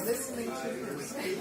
Listening to him speak.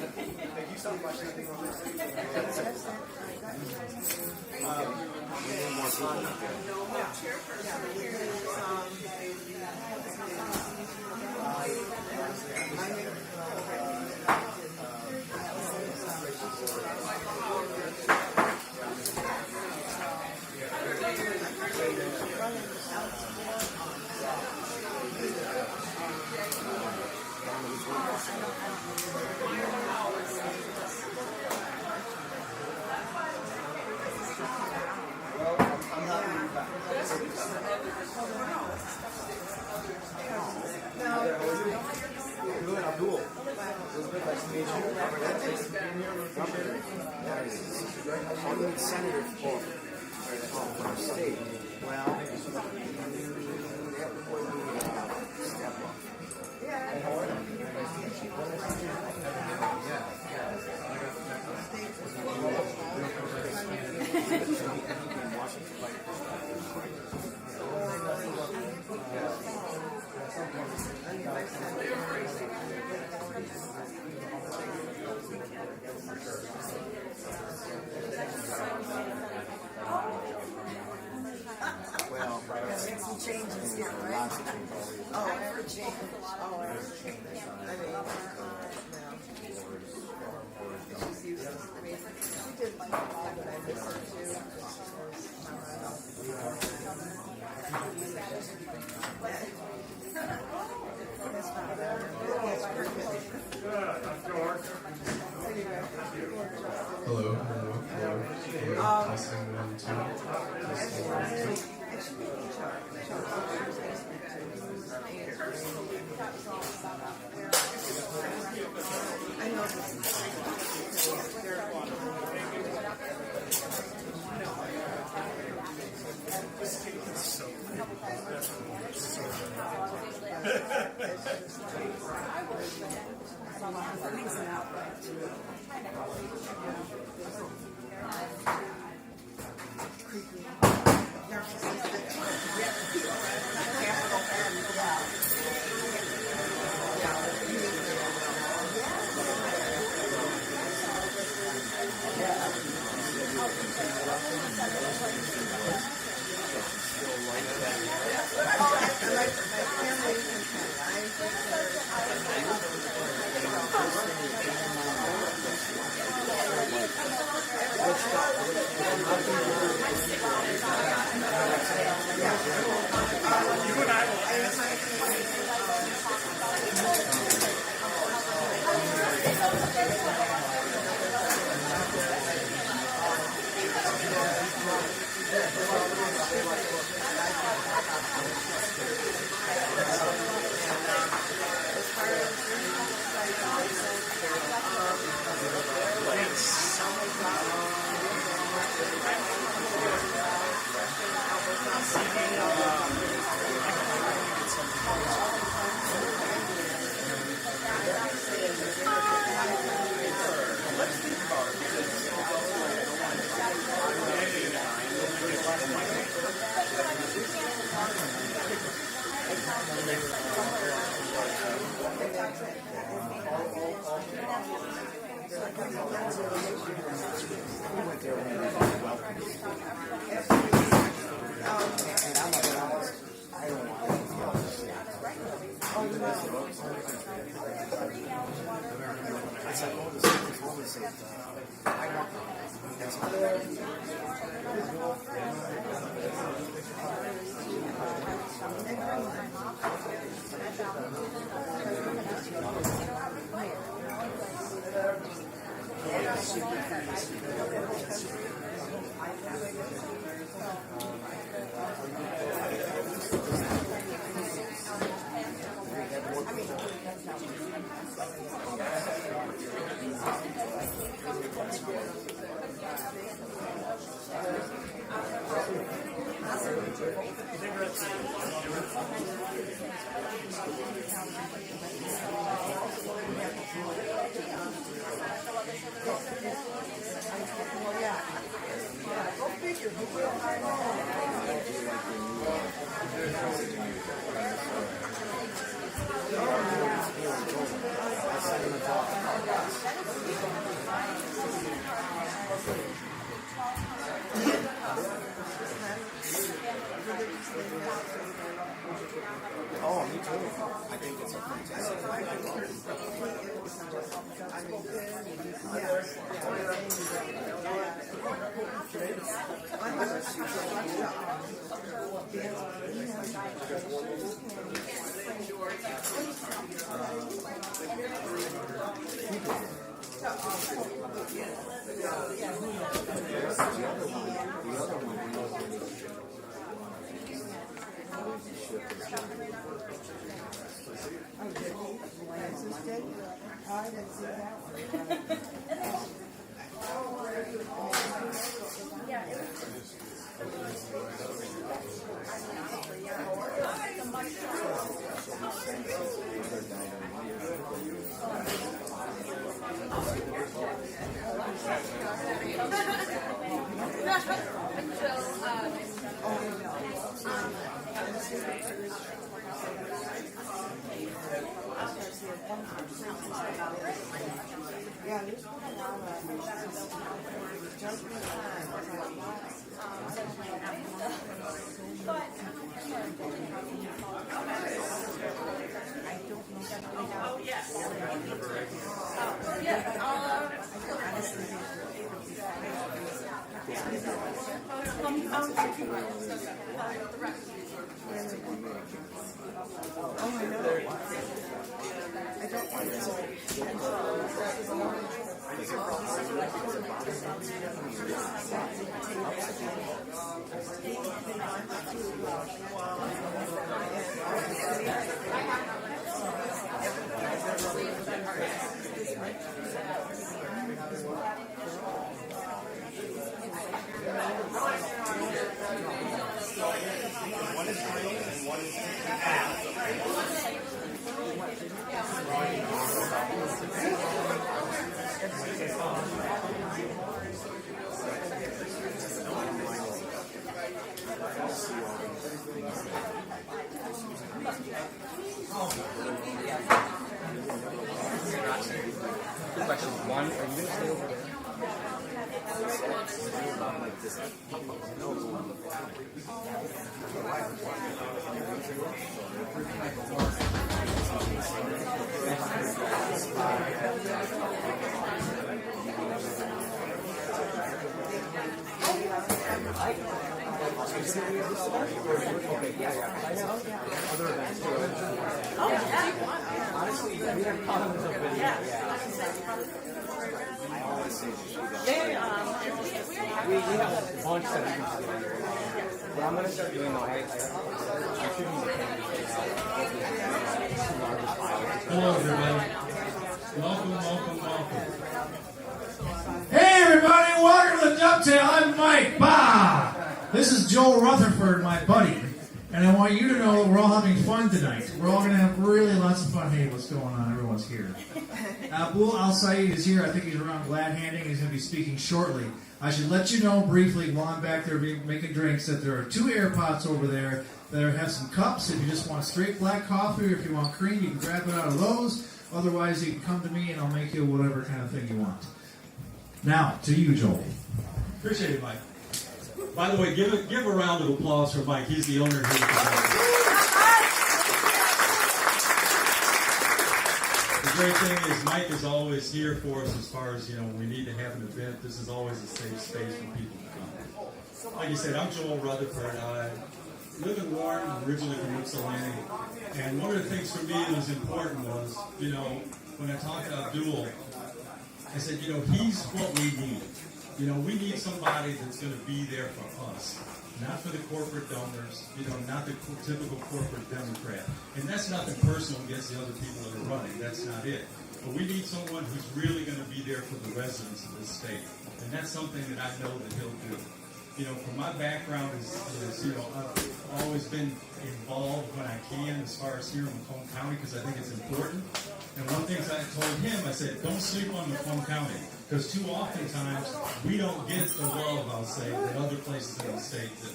Abdul. I'm Senator for our state. Well, that would step up. Well, Some changes here, right? Oh, every change. Oh, every change. I mean, no. It's just useless. I mean, we did like all that I listened to. That's not bad. That's pretty good. Hello. Testing 1, 2. I know this is Oh, me too. I think it's a fantastic Two questions. One, are you going to stay over there? Honestly, we have problems with video. We have a bunch that we can do. What I'm going to start doing, though, I should be Hello, everybody. Welcome. Hey, everybody. Welcome to the Dovetail. I'm Mike. Bah! This is Joel Rutherford, my buddy. And I want you to know that we're all having fun tonight. We're all going to have really lots of fun. Hey, what's going on? Everyone's here. Abdul is here. I think he's around glad handing. He's going to be speaking shortly. I should let you know briefly while I'm back there making drinks that there are 2 air pots over there that have some cups. If you just want straight black coffee or if you want cream, you can grab it out of those. Otherwise, you can come to me and I'll make you whatever kind of thing you want. Now, to you, Joel. Appreciate it, Mike. By the way, give a round of applause for Mike. He's the owner here today. The great thing is Mike is always here for us as far as, we need to have an event. This is always a safe space for people to come. Like you said, I'm Joel Rutherford. I live in Warren, originally from Ypsilanti. And one of the things for me that was important was, when I talked to Abdul, I said, he's what we need. We need somebody that's going to be there for us, not for the corporate donors, not the typical corporate Democrat. And that's nothing personal against the other people that are running. That's not it. But we need someone who's really going to be there for the residents of this state. And that's something that I know that he'll do. From my background is I've always been involved when I can as far as here in Macomb County because I think it's important. And one thing I told him, I said, don't sleep on Macomb County because too often times we don't get the love, I'll say, that other places in the state do.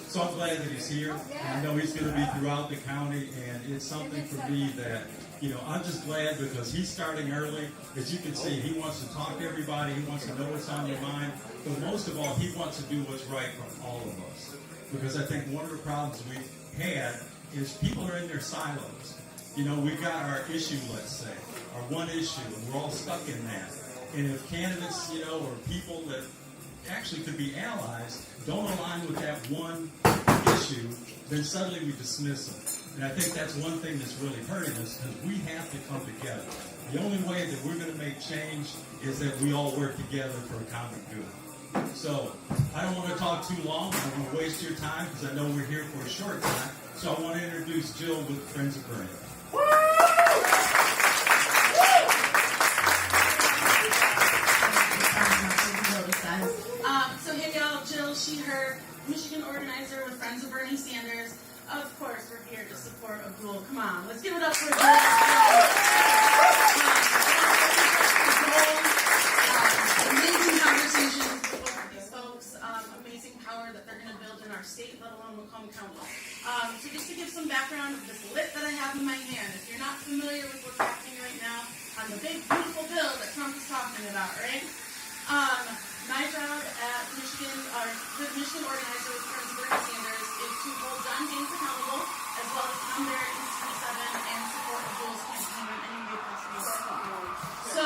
So I'm glad that he's here. And I know he's going to be throughout the county, and it's something for me that, I'm just glad because he's starting early. As you can see, he wants to talk to everybody. He wants to know what's on their mind. But most of all, he wants to do what's right for all of us. Because I think one of the problems we've had is people are in their silos. We've got our issue, let's say, our one issue, and we're all stuck in that. And if candidates, or people that actually could be allies don't align with that one issue, then suddenly we dismiss them. And I think that's one thing that's really hurting us because we have to come together. The only way that we're going to make change is that we all work together for a common good. So I don't want to talk too long. I don't want to waste your time because I know we're here for a short time. So I want to introduce Jill with Friends of Bernie. So hey y'all, Jill, she, her, Michigan organizer with Friends of Bernie Sanders. Of course, we're here to support Abdul. Come on, let's give it up for Abdul. Amazing conversations with these folks. Amazing power that they're going to build in our state, let alone Macomb County. So just to give some background of this lit that I have in my hand, if you're not familiar with what's happening right now on the big, beautiful bill that Trump is talking about, right? My job at Michigan, the Michigan organizer with Friends of Bernie Sanders, is to hold John James accountable, as well as come there in East 27 and support Abdul's campaign in any way possible. So,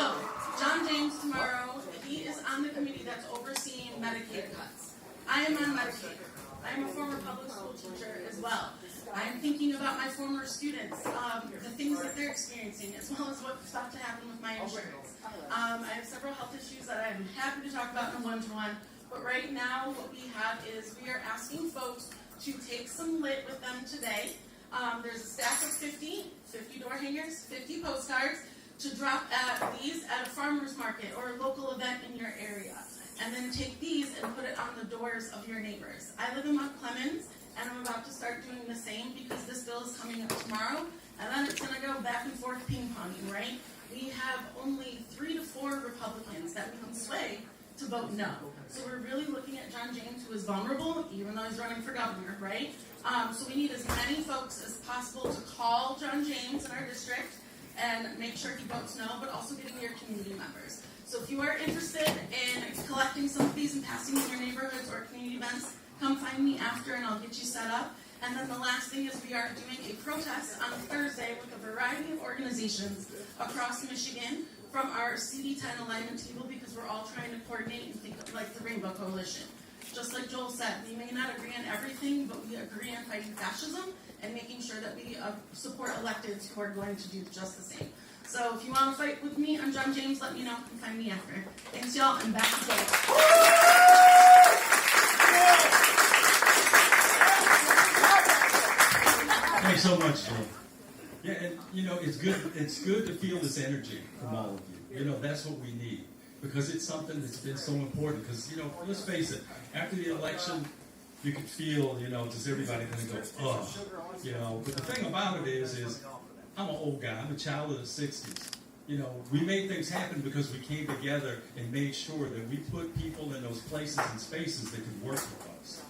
John James tomorrow, he is on the committee that's overseeing Medicaid cuts. I am on Medicaid. I am a former public school teacher as well. I am thinking about my former students, the things that they're experiencing, as well as what's about to happen with my insurance. I have several health issues that I'm happy to talk about in a one-to-one, but right now what we have is we are asking folks to take some lit with them today. There's a stack of 50 door hangers, 50 postcards to drop these at a farmer's market or a local event in your area. And then take these and put it on the doors of your neighbors. I live in Mount Clemens, and I'm about to start doing the same because this bill is coming up tomorrow, and then it's going to go back and forth ping-ponging, right? We have only 3 to 4 Republicans that we can sway to vote no. So we're really looking at John James, who is vulnerable, even though he's running for governor, right? So we need as many folks as possible to call John James in our district and make sure he votes no, but also getting your community members. So if you are interested in collecting some of these and passing in your neighborhoods or community events, come find me after and I'll get you set up. And then the last thing is we are doing a protest on Thursday with a variety of organizations across Michigan from our CD10 alignment table because we're all trying to coordinate and think of like the Rainbow Coalition. Just like Joel said, we may not agree on everything, but we agree on fighting fascism and making sure that we support electeds who are going to do just the same. So if you want to fight with me, I'm John James, let me know and find me after. Thanks y'all, and back to Joel. Thanks so much, Jill. Yeah, and it's good to feel this energy from all of you. That's what we need. Because it's something that's been so important. Because, let's face it, after the election, you could feel, just everybody going to go, ugh. But the thing about it is I'm an old guy. I'm a child of the 60s. We made things happen because we came together and made sure that we put people in those places and spaces that could work with us.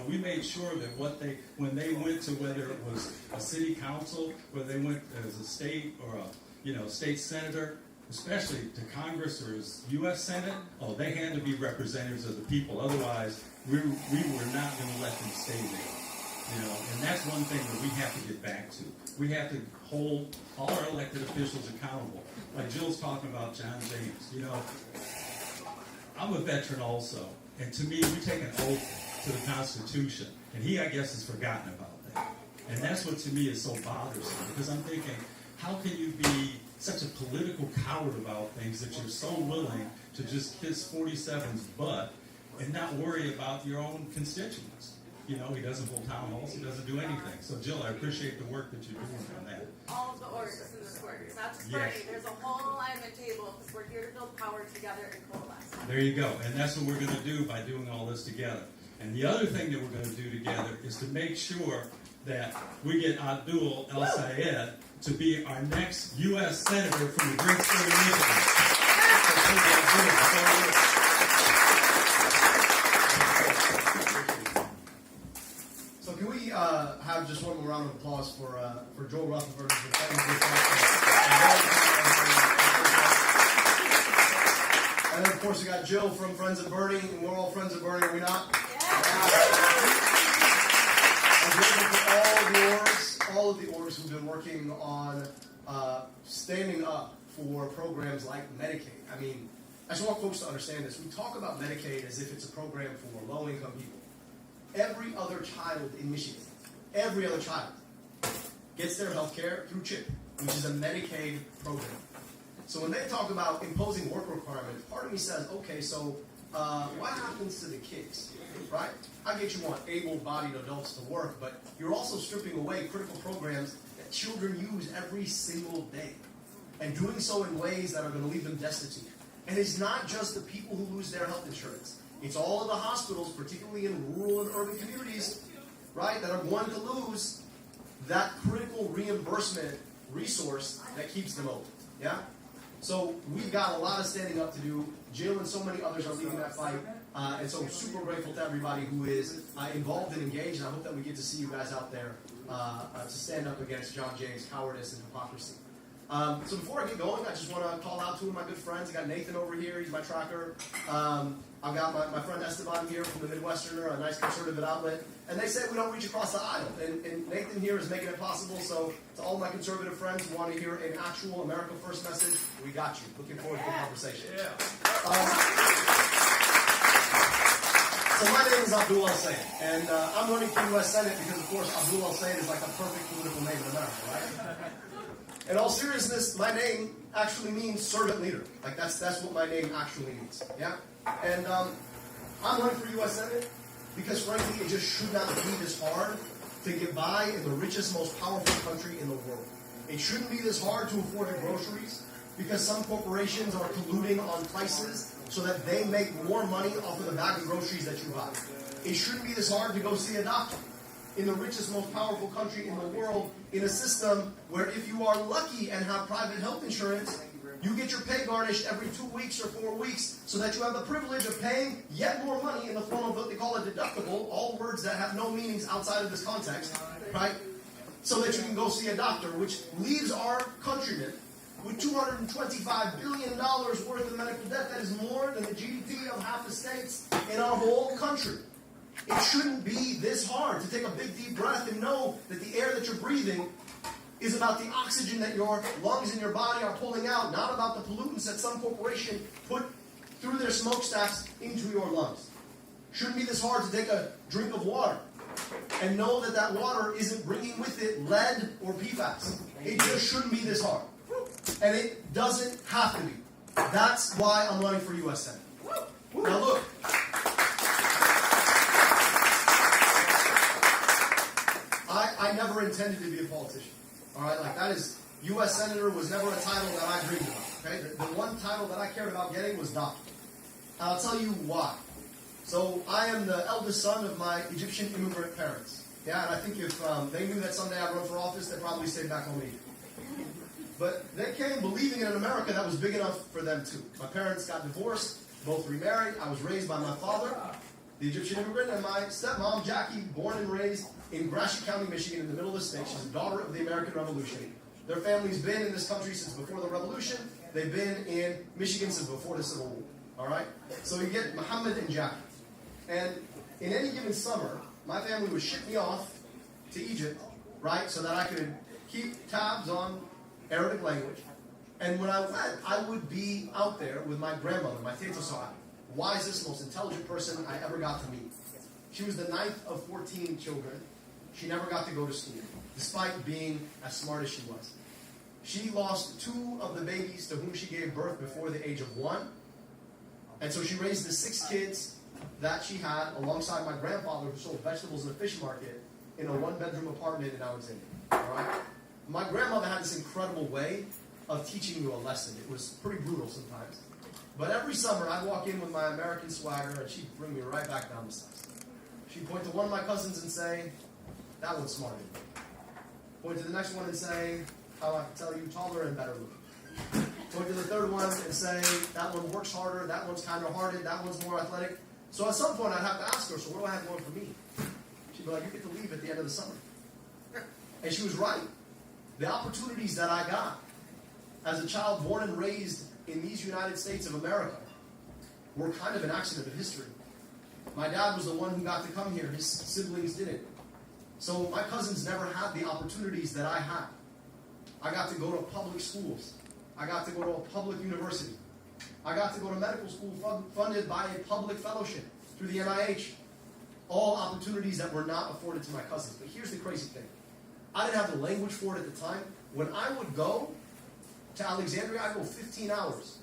We made sure that when they went to whether it was a city council, whether they went as a state or a state senator, especially to Congress or as US Senate, they had to be representatives of the people. Otherwise, we were not going to let them stay there. And that's one thing that we have to get back to. We have to hold all our elected officials accountable. Like Jill's talking about John James. I'm a veteran also. And to me, we take an oath to the Constitution. And he, I guess, has forgotten about that. And that's what to me is so bothersome. Because I'm thinking, how can you be such a political coward about things that you're so willing to just kiss 47's butt and not worry about your own constituents. You know, he doesn't hold town halls, he doesn't do anything. So Jill, I appreciate the work that you're doing on that. All of the orgs in this work. It's not just Yes. Bernie. There's a whole alignment table because we're here to build power together and coalesce. There you go. And that's what we're going to do by doing all this together. And the other thing that we're going to do together is to make sure that we get Abdul El Sayed to be our next US Senator from the great state of Michigan. So can we have just one more round of applause for Joel Rutherford? And then, of course, we got Jill from Friends of Bernie, and we're all friends of Bernie, are we not? I'm grateful for all of the orgs who've been working on standing up for programs like Medicaid. I mean, I just want folks to understand this. We talk about Medicaid as if it's a program for low-income people. Every other child in Michigan, every other child, gets their health care through CHIP, which is a Medicaid program. So when they talk about imposing work requirements, part of me says, okay, so what happens to the kids, right? I get you want able-bodied adults to work, but you're also stripping away critical programs that children use every single day, and doing so in ways that are going to leave them destitute. And it's not just the people who lose their health insurance. It's all of the hospitals, particularly in rural and urban communities, right, that are going to lose that critical reimbursement resource that keeps them open. Yeah? So we've got a lot of standing up to do. Jill and so many others are leading that fight. And so I'm super grateful to everybody who is involved and engaged. And I hope that we get to see you guys out there to stand up against John Jay's cowardice and hypocrisy. So before I get going, I just want to call out two of my good friends. I got Nathan over here. He's my tracker. I've got my friend Esteban here from the Midwesterner, a nice conservative outlet. And they say we don't reach across the aisle. And Nathan here is making it possible. So to all my conservative friends who want to hear an actual America First message, we got you. Looking forward to the conversation. So my name is Abdul El Sayed, and I'm running for US Senate because, of course, Abdul El Sayed is like the perfect political name in America, right? In all seriousness, my name actually means servant leader. Like that's what my name actually means. Yeah? And I'm running for US Senate because frankly it just should not be this hard to get by in the richest, most powerful country in the world. It shouldn't be this hard to afford your groceries because some corporations are colluding on prices so that they make more money off of the bag of groceries that you buy. It shouldn't be this hard to go see a doctor in the richest, most powerful country in the world, in a system where if you are lucky and have private health insurance, you get your pay garnished every 2 weeks or 4 weeks so that you have the privilege of paying yet more money in the form of what they call a deductible, all words that have no meanings outside of this context, right? So that you can go see a doctor, which leaves our countrymen with $225 billion worth of medical debt. That is more than the GDP of half the states in our whole country. It shouldn't be this hard to take a big deep breath and know that the air that you're breathing is about the oxygen that your lungs and your body are pulling out, not about the pollutants that some corporation put through their smokestacks into your lungs. Shouldn't be this hard to take a drink of water and know that that water isn't bringing with it lead or PFAS. It just shouldn't be this hard. And it doesn't have to be. That's why I'm running for US Senate. Now look. I never intended to be a politician. All right, like that is, U.S. Senator was never a title that I dreamed about. Okay, the one title that I cared about getting was doctor. And I'll tell you why. So I am the eldest son of my Egyptian immigrant parents. Yeah, and I think if they knew that someday I'd run for office, they'd probably stay back home to Egypt. But they came believing in an America that was big enough for them too. My parents got divorced, both remarried. I was raised by my father, the Egyptian immigrant, and my stepmom, Jackie, born and raised in Gratiot County, Michigan, in the middle of the state. She's a daughter of the American Revolution. Their family's been in this country since before the Revolution. They've been in Michigan since before the Civil War. All right? So you get Muhammad and Jackie. And in any given summer, my family would ship me off to Egypt, right, so that I could keep tabs on Arabic language. And when I went, I would be out there with my grandmother, my Teta Soha, wisest, most intelligent person I ever got to meet. She was the 9th of 14 children. She never got to go to school, despite being as smart as she was. She lost 2 of the babies to whom she gave birth before the age of 1. And so she raised the 6 kids that she had alongside my grandfather, who sold vegetables in a fish market, in a 1-bedroom apartment in Alexandria. All right? My grandmother had this incredible way of teaching you a lesson. It was pretty brutal sometimes. But every summer, I'd walk in with my American swagger, and she'd bring me right back down the steps. She'd point to one of my cousins and say, "That one's smarter than you." Point to the next one and say, "How I can tell you, taller and better looking." Point to the third one and say, "That one works harder, that one's kind of hearted, that one's more athletic." So at some point, I'd have to ask her, "So what do I have going for me?" She'd be like, "You get to leave at the end of the summer." And she was right. The opportunities that I got as a child born and raised in these United States of America were kind of an accident of history. My dad was the one who got to come here. His siblings didn't. So my cousins never had the opportunities that I had. I got to go to public schools. I got to go to a public university. I got to go to medical school funded by a public fellowship through the NIH. All opportunities that were not afforded to my cousins. But here's the crazy thing. I didn't have the language for it at the time. When I would go to Alexandria, I'd go 15 hours.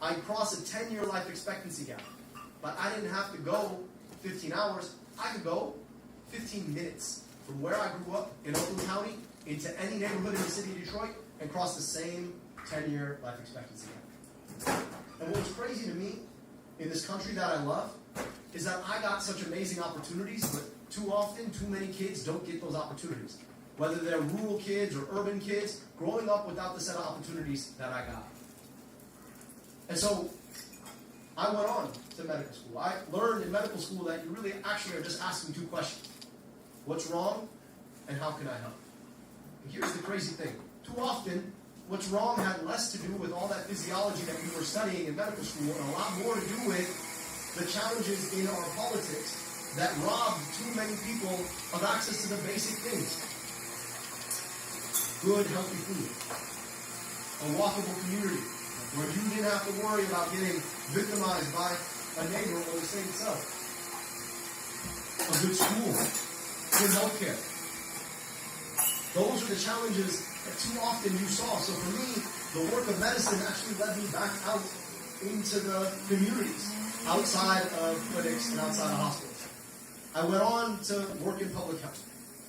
I'd cross a 10-year life expectancy gap. But I didn't have to go 15 hours. I could go 15 minutes from where I grew up in Oakland County into any neighborhood in the city of Detroit and cross the same 10-year life expectancy gap. And what was crazy to me in this country that I love is that I got such amazing opportunities, but too often, too many kids don't get those opportunities. Whether they're rural kids or urban kids, growing up without the set of opportunities that I got. And so, I went on to medical school. I learned in medical school that you really actually are just asking 2 questions. What's wrong, and how can I help? And here's the crazy thing. Too often, what's wrong had less to do with all that physiology that we were studying in medical school, and a lot more to do with the challenges in our politics that robbed too many people of access to the basic things. Good, healthy food. A walkable community where you didn't have to worry about getting victimized by a neighbor or the state itself. A good school. Good health care. Those are the challenges that too often you saw. So for me, the work of medicine actually led me back out into the communities, outside of clinics and outside of hospitals. I went on to work in public health,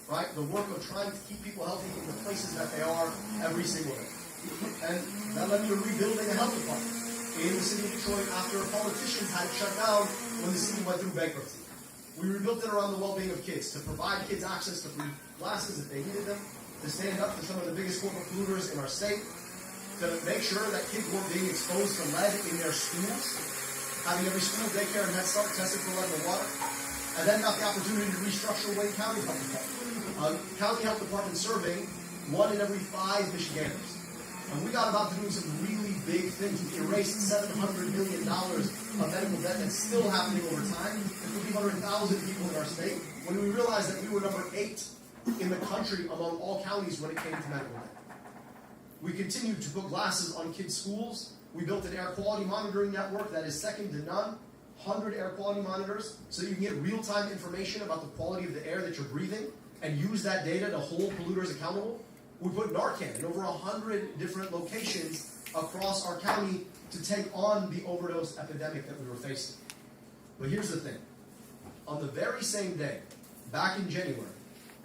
right? The work of trying to keep people healthy in the places that they are every single day. And that led me to rebuilding a health department in the city of Detroit after politicians had it shut down when the city went through bankruptcy. We rebuilt it around the well-being of kids, to provide kids access to free glasses if they needed them, to stand up to some of the biggest corporate polluters in our state, to make sure that kids weren't being exposed to lead in their schools, having every school, daycare, and Head Start tested for lead in the water, and then got the opportunity to restructure Wayne County Health Department. County Health Department serving 1 in every 5 Michiganders. And we got about to do some really big things. We erased $700 million of medical debt that's still happening over time. And 300,000 people in our state, when we realized that we were number 8 in the country among all counties when it came to medical debt. We continued to put glasses on kids' schools. We built an air quality monitoring network that is second to none. 100 air quality monitors, so you can get real-time information about the quality of the air that you're breathing and use that data to hold polluters accountable. We put Narcan in over 100 different locations across our county to take on the overdose epidemic that we were facing. But here's the thing. On the very same day, back in January,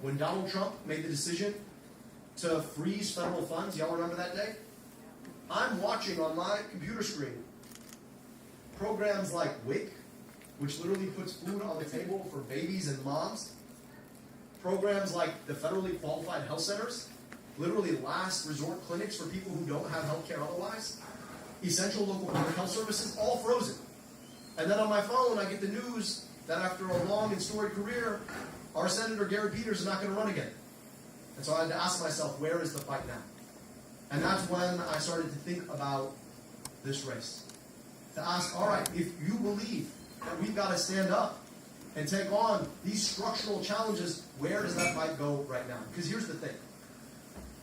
when Donald Trump made the decision to freeze federal funds, y'all remember that day? I'm watching on my computer screen programs like WIC, which literally puts food on the table for babies and moms. Programs like the federally qualified health centers, literally last resort clinics for people who don't have health care otherwise. Essential local public health services, all frozen. And then on my phone, I get the news that after a long and storied career, our Senator Gary Peters is not going to run again. And so I had to ask myself, where is the fight now? And that's when I started to think about this race. To ask, all right, if you believe that we've got to stand up and take on these structural challenges, where does that fight go right now? Because here's the thing.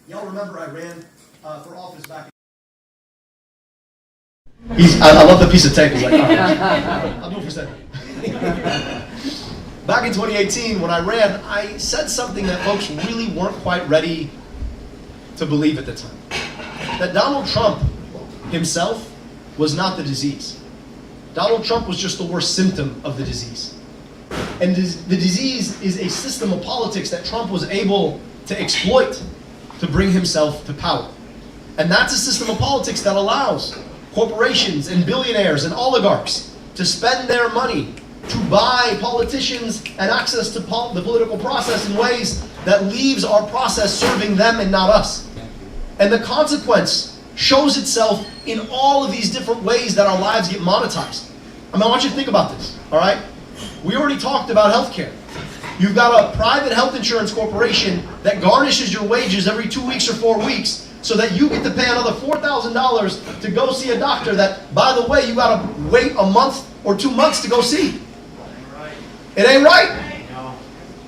Y'all remember I ran for office back in... I love the piece of tape. He's like, all right, I'll do it for a second. Back in 2018, when I ran, I said something that folks really weren't quite ready to believe at the time. That Donald Trump himself was not the disease. Donald Trump was just the worst symptom of the disease. And the disease is a system of politics that Trump was able to exploit to bring himself to power. And that's a system of politics that allows corporations and billionaires and oligarchs to spend their money to buy politicians and access to the political process in ways that leaves our process serving them and not us. And the consequence shows itself in all of these different ways that our lives get monetized. I mean, I want you to think about this, all right? We already talked about healthcare. You've got a private health insurance corporation that garnishes your wages every 2 weeks or 4 weeks so that you get to pay another $4,000 to go see a doctor that, by the way, you got to wait a month or 2 months to go see. It ain't right.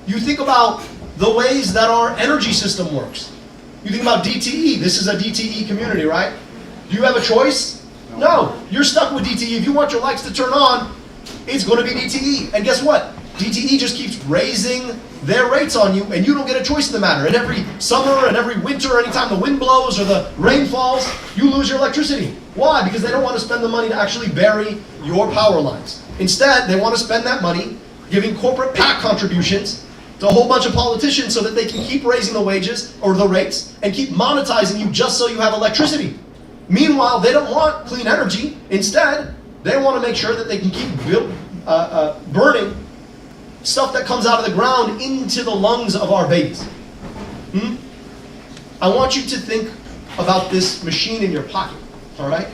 You think about the ways that our energy system works. You think about DTE. This is a DTE community, right? Do you have a choice? No. You're stuck with DTE. If you want your lights to turn on, it's going to be DTE. And guess what? DTE just keeps raising their rates on you, and you don't get a choice in the matter. And every summer and every winter, anytime the wind blows or the rain falls, you lose your electricity. Why? Because they don't want to spend the money to actually bury your power lines. Instead, they want to spend that money giving corporate PAC contributions to a whole bunch of politicians so that they can keep raising the wages or the rates and keep monetizing you just so you have electricity. Meanwhile, they don't want clean energy. Instead, they want to make sure that they can keep burning stuff that comes out of the ground into the lungs of our babies. I want you to think about this machine in your pocket, all right?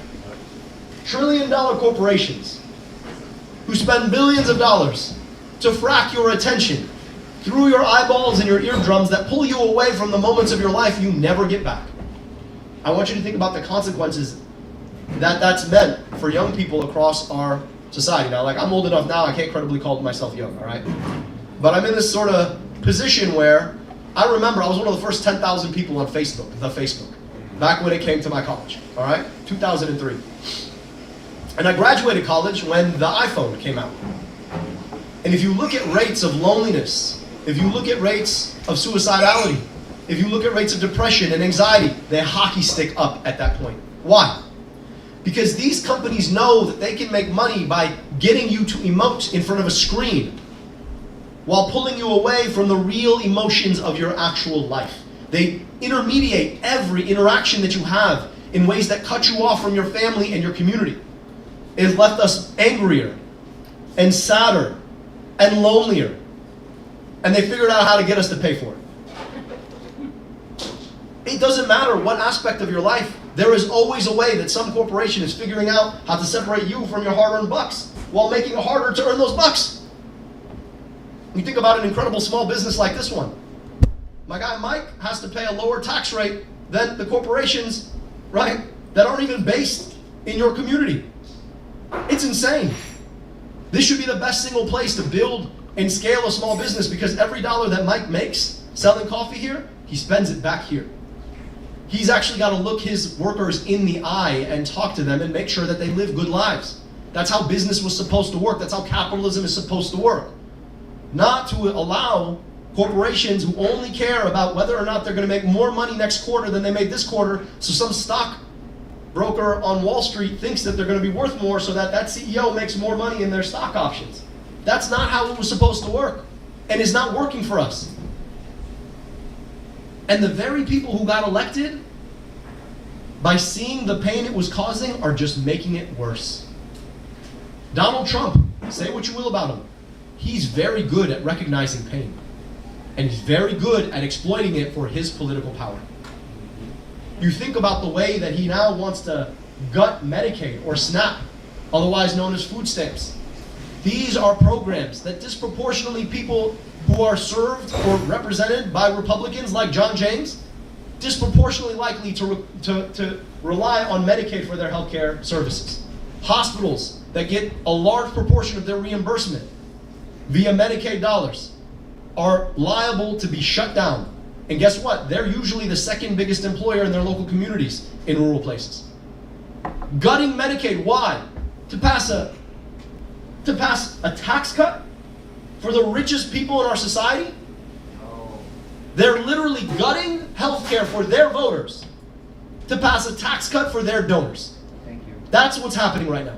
$1 trillion corporations who spend billions of dollars to frack your attention through your eyeballs and your eardrums that pull you away from the moments of your life you never get back. I want you to think about the consequences that that's meant for young people across our society. Now, like, I'm old enough now, I can't credibly call myself young, all right? But I'm in this sort of position where I remember I was one of the first 10,000 people on Facebook, back when it came to my college, all right? 2003. And I graduated college when the iPhone came out. And if you look at rates of loneliness, if you look at rates of suicidality, if you look at rates of depression and anxiety, they hockey stick up at that point. Why? Because these companies know that they can make money by getting you to emote in front of a screen while pulling you away from the real emotions of your actual life. They intermediate every interaction that you have in ways that cut you off from your family and your community. It has left us angrier and sadder and lonelier. And they figured out how to get us to pay for it. It doesn't matter what aspect of your life, there is always a way that some corporation is figuring out how to separate you from your hard-earned bucks while making it harder to earn those bucks. You think about an incredible small business like this one. My guy Mike has to pay a lower tax rate than the corporations, right, that aren't even based in your community. It's insane. This should be the best single place to build and scale a small business, because every dollar that Mike makes selling coffee here, he spends it back here. He's actually got to look his workers in the eye and talk to them and make sure that they live good lives. That's how business was supposed to work. That's how capitalism is supposed to work. Not to allow corporations who only care about whether or not they're going to make more money next quarter than they made this quarter, so some stock broker on Wall Street thinks that they're going to be worth more so that CEO makes more money in their stock options. That's not how it was supposed to work, and is not working for us. And the very people who got elected, by seeing the pain it was causing, are just making it worse. Donald Trump, say what you will about him, he's very good at recognizing pain. And he's very good at exploiting it for his political power. You think about the way that he now wants to gut Medicaid or SNAP, otherwise known as food stamps. These are programs that disproportionately people who are served or represented by Republicans like John James, disproportionately likely to rely on Medicaid for their health care services. Hospitals that get a large proportion of their reimbursement via Medicaid dollars are liable to be shut down. And guess what? They're usually the second biggest employer in their local communities in rural places. Gutting Medicaid, why? To pass a tax cut for the richest people in our society? They're literally gutting healthcare for their voters to pass a tax cut for their donors. Thank you. That's what's happening right now.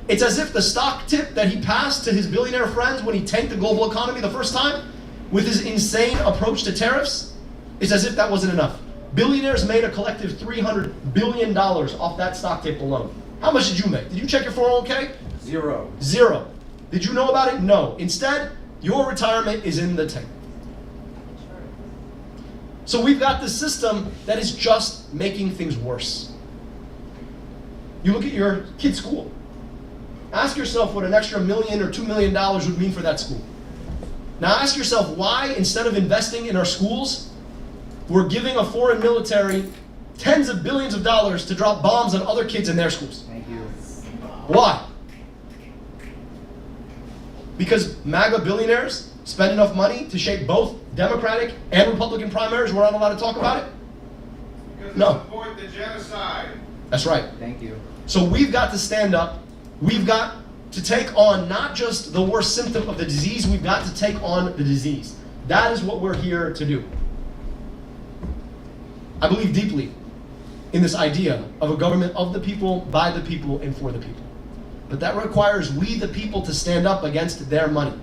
It's as if the stock tip that he passed to his billionaire friends when he tanked the global economy the first time with his insane approach to tariffs, it's as if that wasn't enough. Billionaires made a collective $300 billion off that stock tip alone. How much did you make? Did you check your 401k? Zero. Zero. Did you know about it? No. Instead, your retirement is in the tank. So we've got this system that is just making things worse. You look at your kid's school. Ask yourself what an extra $1 million or $2 million would mean for that school. Now ask yourself why, instead of investing in our schools, we're giving a foreign military tens of billions of dollars to drop bombs on other kids in their schools. Thank you. Why? Because MAGA billionaires spend enough money to shape both Democratic and Republican primaries. We're not allowed to talk about it? Because No. they support the genocide. That's right. Thank you. So we've got to stand up. We've got to take on not just the worst symptom of the disease, we've got to take on the disease. That is what we're here to do. I believe deeply in this idea of a government of the people, by the people, and for the people. But that requires we, the people, to stand up against their money.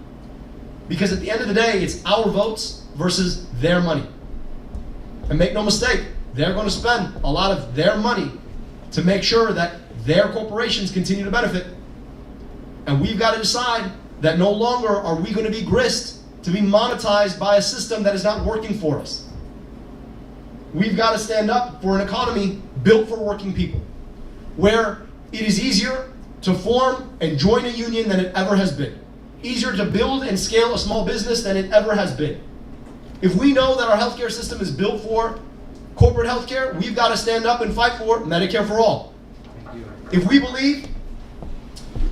Because at the end of the day, it's our votes versus their money. And make no mistake, they're going to spend a lot of their money to make sure that their corporations continue to benefit. And we've got to decide that no longer are we going to be grist to be monetized by a system that is not working for us. We've got to stand up for an economy built for working people, where it is easier to form and join a union than it ever has been. Easier to build and scale a small business than it ever has been. If we know that our healthcare system is built for corporate healthcare, we've got to stand up and fight for Medicare for all. If we believe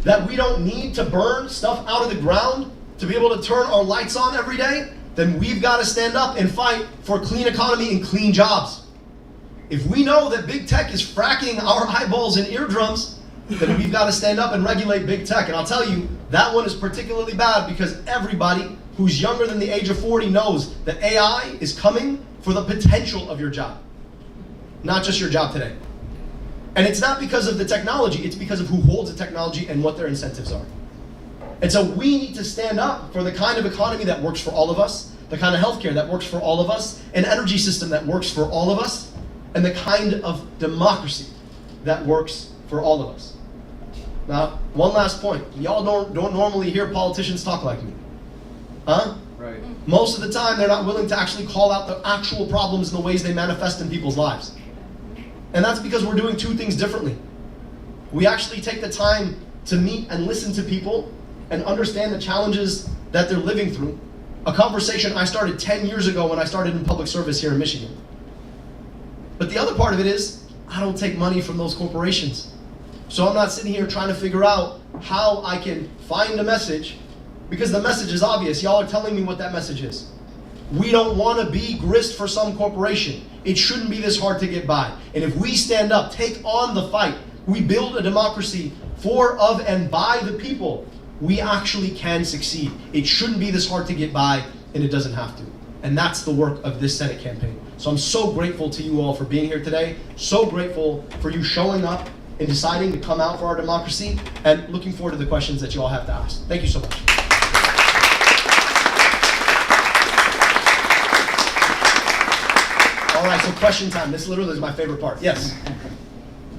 that we don't need to burn stuff out of the ground to be able to turn our lights on every day, then we've got to stand up and fight for a clean economy and clean jobs. If we know that big tech is fracking our eyeballs and eardrums, then we've got to stand up and regulate big tech. And I'll tell you, that one is particularly bad because everybody who's younger than the age of 40 knows that AI is coming for the potential of your job, not just your job today. And it's not because of the technology, it's because of who holds the technology and what their incentives are. And so we need to stand up for the kind of economy that works for all of us, the kind of healthcare that works for all of us, an energy system that works for all of us, and the kind of democracy that works for all of us. Now, one last point. Y'all don't normally hear politicians talk like me. Huh? Right. Most of the time, they're not willing to actually call out the actual problems and the ways they manifest in people's lives. And that's because we're doing two things differently. We actually take the time to meet and listen to people and understand the challenges that they're living through. A conversation I started 10 years ago when I started in public service here in Michigan. But the other part of it is, I don't take money from those corporations. So I'm not sitting here trying to figure out how I can find a message, because the message is obvious. Y'all are telling me what that message is. We don't want to be grist for some corporation. It shouldn't be this hard to get by. And if we stand up, take on the fight, we build a democracy for, of, and by the people, we actually can succeed. It shouldn't be this hard to get by, and it doesn't have to. And that's the work of this Senate campaign. So I'm so grateful to you all for being here today. So grateful for you showing up and deciding to come out for our democracy, and looking forward to the questions that you all have to ask. Thank you so much. All right, so question time. This literally is my favorite part. Yes?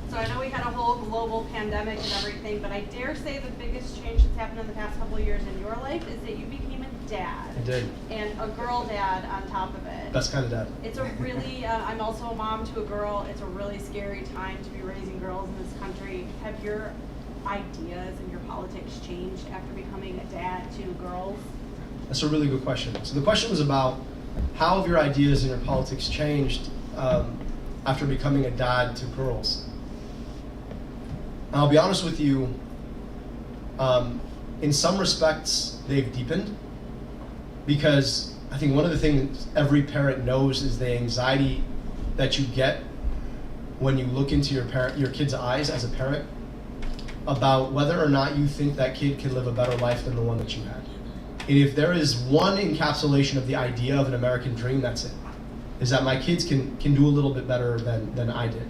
So I know we had a whole global pandemic and everything, but I dare say the biggest change that's happened in the past couple of years in your life is that you became a dad. I did. And a girl dad on top of it. Best kind of dad. It's a really, I'm also a mom to a girl. It's a really scary time to be raising girls in this country. Have your ideas and your politics changed after becoming a dad to girls? That's a really good question. So the question was about how have your ideas and your politics changed after becoming a dad to girls? And I'll be honest with you, in some respects, they've deepened, because I think one of the things every parent knows is the anxiety that you get when you look into your kid's eyes as a parent about whether or not you think that kid can live a better life than the one that you had. And if there is one encapsulation of the idea of an American dream, that's it. Is that my kids can do a little bit better than I did.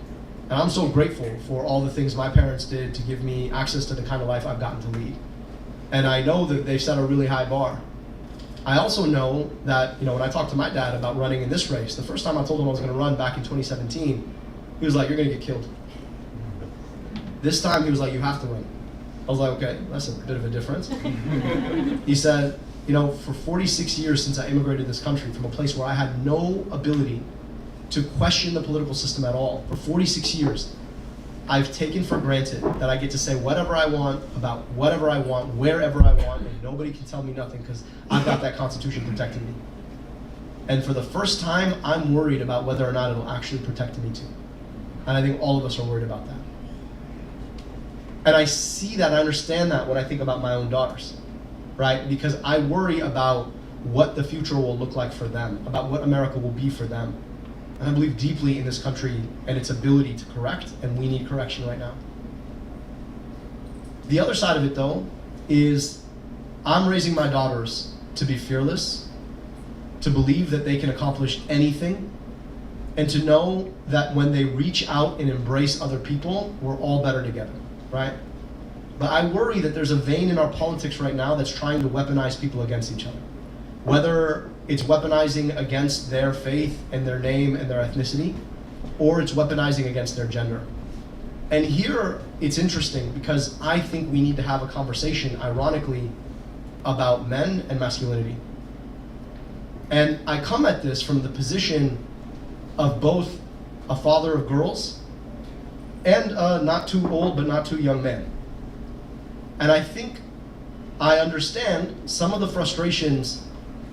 And I'm so grateful for all the things my parents did to give me access to the kind of life I've gotten to lead. And I know that they've set a really high bar. I also know that, when I talked to my dad about running in this race, the first time I told him I was going to run back in 2017, he was like, "You're going to get killed." This time he was like, "You have to run." I was like, "Okay, that's a bit of a difference." He said, for 46 years since I immigrated to this country from a place where I had no ability to question the political system at all, for 46 years, I've taken for granted that I get to say whatever I want about whatever I want, wherever I want, and nobody can tell me nothing because I've got that Constitution protecting me. And for the first time, I'm worried about whether or not it'll actually protect me too. And I think all of us are worried about that. And I see that, I understand that when I think about my own daughters, right? Because I worry about what the future will look like for them, about what America will be for them. And I believe deeply in this country and its ability to correct, and we need correction right now. The other side of it, though, is I'm raising my daughters to be fearless, to believe that they can accomplish anything, and to know that when they reach out and embrace other people, we're all better together, right? But I worry that there's a vein in our politics right now that's trying to weaponize people against each other. Whether it's weaponizing against their faith and their name and their ethnicity, or it's weaponizing against their gender. And here, it's interesting because I think we need to have a conversation, ironically, about men and masculinity. And I come at this from the position of both a father of girls and a not too old but not too young man. And I think I understand some of the frustrations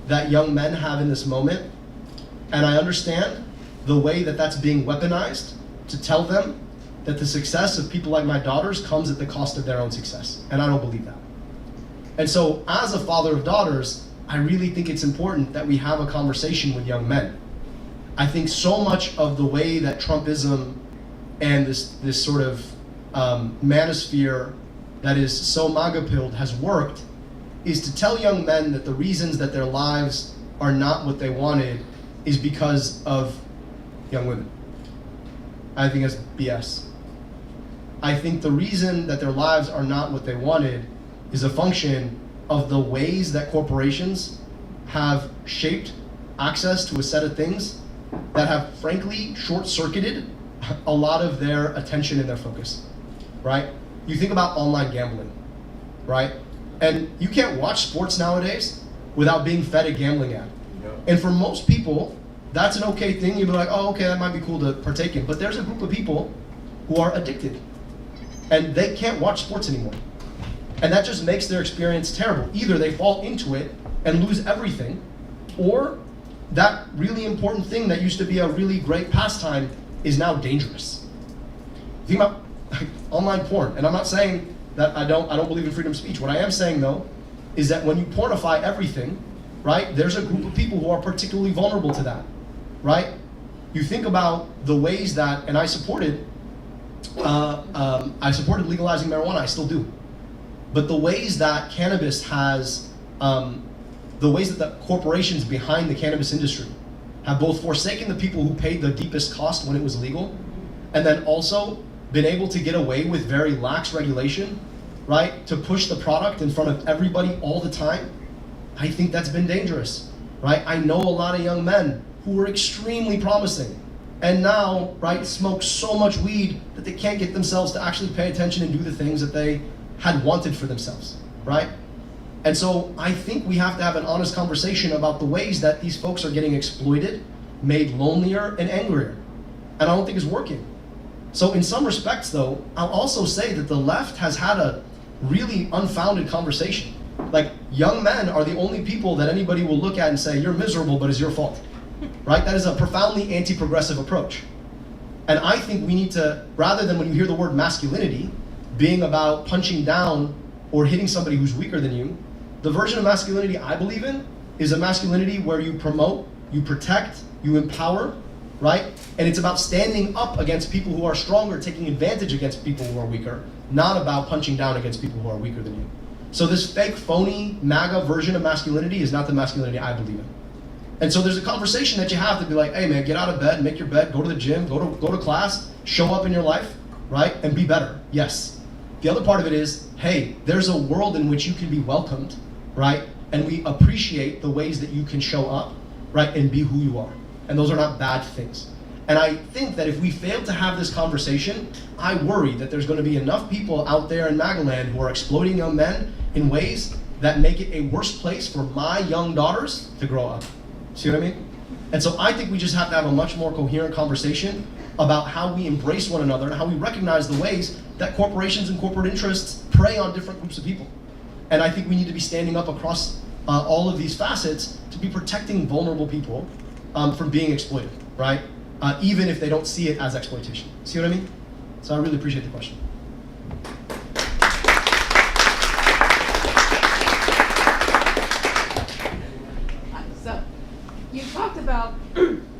that young men have in this moment, and I understand the way that that's being weaponized to tell them that the success of people like my daughters comes at the cost of their own success, and I don't believe that. And so, as a father of daughters, I really think it's important that we have a conversation with young men. I think so much of the way that Trumpism and this sort of manosphere that is so MAGA-pilled has worked is to tell young men that the reasons that their lives are not what they wanted is because of young women. I think that's BS. I think the reason that their lives are not what they wanted is a function of the ways that corporations have shaped access to a set of things that have frankly short-circuited a lot of their attention and their focus, right? You think about online gambling, right? And you can't watch sports nowadays without being fed a gambling ad. And for most people, that's an okay thing. You'd be like, "Oh, okay, that might be cool to partake in." But there's a group of people who are addicted and they can't watch sports anymore. And that just makes their experience terrible. Either they fall into it and lose everything, or that really important thing that used to be a really great pastime is now dangerous. Think about online porn, and I'm not saying that I don't believe in freedom of speech. What I am saying, though, is that when you pornify everything, right, there's a group of people who are particularly vulnerable to that, right? You think about the ways that, and I supported legalizing marijuana, I still do. But the ways that cannabis has, the ways that the corporations behind the cannabis industry have both forsaken the people who paid the deepest cost when it was legal, and then also been able to get away with very lax regulation, right, to push the product in front of everybody all the time, I think that's been dangerous, right? I know a lot of young men who were extremely promising and now, right, smoke so much weed that they can't get themselves to actually pay attention and do the things that they had wanted for themselves, right? And so I think we have to have an honest conversation about the ways that these folks are getting exploited, made lonelier and angrier. And I don't think it's working. So in some respects, though, I'll also say that the left has had a really unfounded conversation. Like, young men are the only people that anybody will look at and say, "You're miserable, but it's your fault." Right? That is a profoundly anti-progressive approach. And I think we need to, rather than when you hear the word masculinity being about punching down or hitting somebody who's weaker than you, the version of masculinity I believe in is a masculinity where you promote, you protect, you empower, right? And it's about standing up against people who are stronger, taking advantage against people who are weaker, not about punching down against people who are weaker than you. So this fake, phony, MAGA version of masculinity is not the masculinity I believe in. And so there's a conversation that you have to be like, hey man, get out of bed, make your bed, go to the gym, go to class, show up in your life, right? And be better, yes. The other part of it is, hey, there's a world in which you can be welcomed, right? And we appreciate the ways that you can show up, right? And be who you are. And those are not bad things. And I think that if we fail to have this conversation, I worry that there's going to be enough people out there in MAGA land who are exploiting young men in ways that make it a worse place for my young daughters to grow up. See what I mean? And so I think we just have to have a much more coherent conversation about how we embrace one another and how we recognize the ways that corporations and corporate interests prey on different groups of people. And I think we need to be standing up across all of these facets to be protecting vulnerable people from being exploited, right? Even if they don't see it as exploitation. See what I mean? So I really appreciate the question. So, you talked about,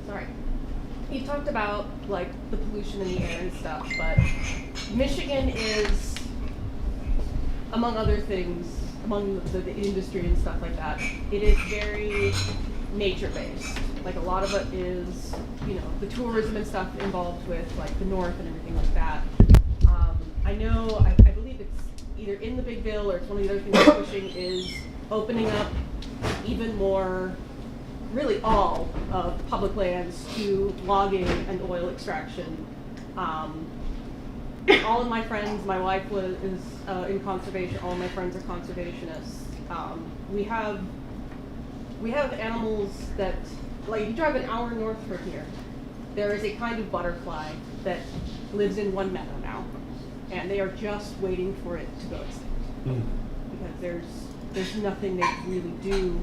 sorry, you talked about like the pollution in the air and stuff, but Michigan is, among other things, among the industry and stuff like that, it is very nature-based. Like a lot of it is, you know, the tourism and stuff involved with like the north and everything like that. I know, I believe it's either in the big bill or it's one of the other things they're pushing is opening up even more, really all of public lands to logging and oil extraction. All of my friends, my wife is in conservation, all of my friends are conservationists. We have animals that, like if you drive an hour north from here, there is a kind of butterfly that lives in one meadow now, and they are just waiting for it to go extinct. Because there's nothing they can really do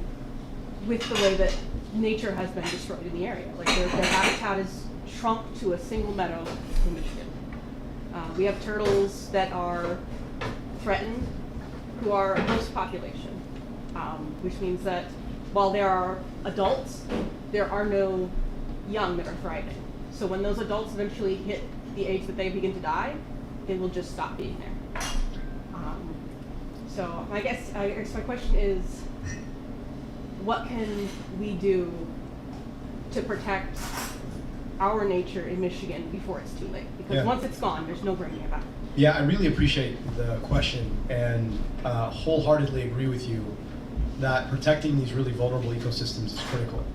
with the way that nature has been destroyed in the area. Like their habitat is shrunk to a single meadow in Michigan. We have turtles that are threatened, who are a host population, which means that while there are adults, there are no young that are thriving. So when those adults eventually hit the age that they begin to die, they will just stop being there. So I guess my question is, what can we do to protect our nature in Michigan before it's too late? Because once it's gone, there's no bringing it back. Yeah, I really appreciate the question and wholeheartedly agree with you that protecting these really vulnerable ecosystems is critical.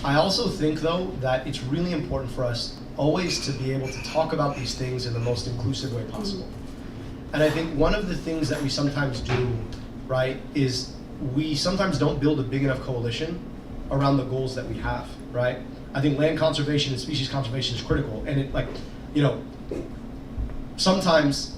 I also think, though, that it's really important for us always to be able to talk about these things in the most inclusive way possible. And I think one of the things that we sometimes do, right, is we sometimes don't build a big enough coalition around the goals that we have, right? I think land conservation and species conservation is critical. And it, like, you know, sometimes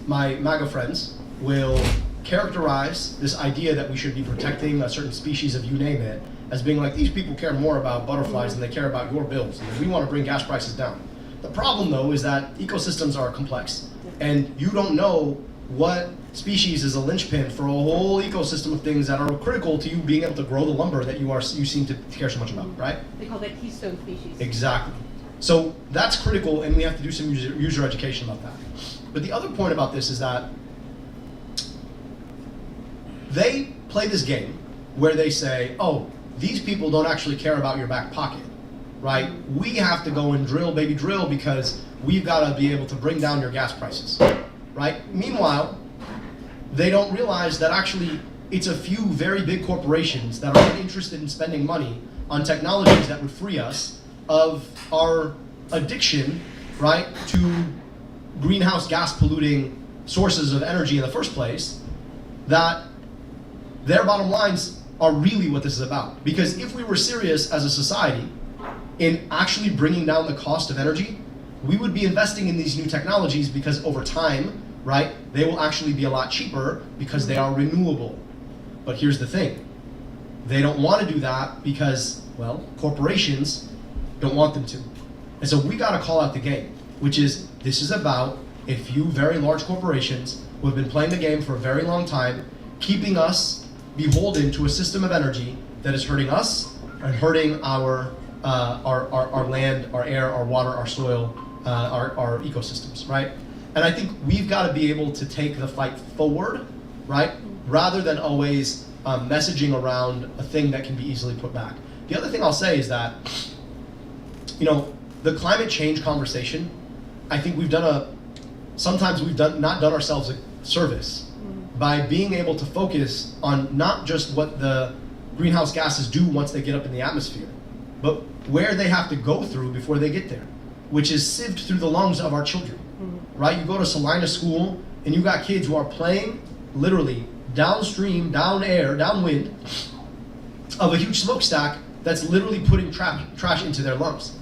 my MAGA friends will characterize this idea that we should be protecting a certain species of you name it as being like, these people care more about butterflies than they care about your bills, and we want to bring gas prices down. The problem, though, is that ecosystems are complex, and you don't know what species is a linchpin for a whole ecosystem of things that are critical to you being able to grow the lumber that you seem to care so much about, right? They call that keystone species. Exactly. So that's critical, and we have to do some user education about that. But the other point about this is that they play this game where they say, oh, these people don't actually care about your back pocket, right? We have to go and drill, baby, drill, because we've got to be able to bring down your gas prices, right? Meanwhile, they don't realize that actually it's a few very big corporations that are interested in spending money on technologies that would free us of our addiction, right, to greenhouse gas polluting sources of energy in the first place, that their bottom lines are really what this is about. Because if we were serious as a society in actually bringing down the cost of energy, we would be investing in these new technologies because over time, right, they will actually be a lot cheaper because they are renewable. But here's the thing. They don't want to do that because, well, corporations don't want them to. And so we got to call out the game, which is this is about a few very large corporations who have been playing the game for a very long time, keeping us beholden to a system of energy that is hurting us and hurting our land, our air, our water, our soil, our ecosystems, right? And I think we've got to be able to take the fight forward, right? Rather than always messaging around a thing that can be easily put back. The other thing I'll say is that, the climate change conversation, I think sometimes we've not done ourselves a service by being able to focus on not just what the greenhouse gases do once they get up in the atmosphere, but where they have to go through before they get there, which is sieved through the lungs of our children, right? You go to Salina School and you got kids who are playing literally downstream, downwind of a huge smokestack that's literally putting trash into their lungs.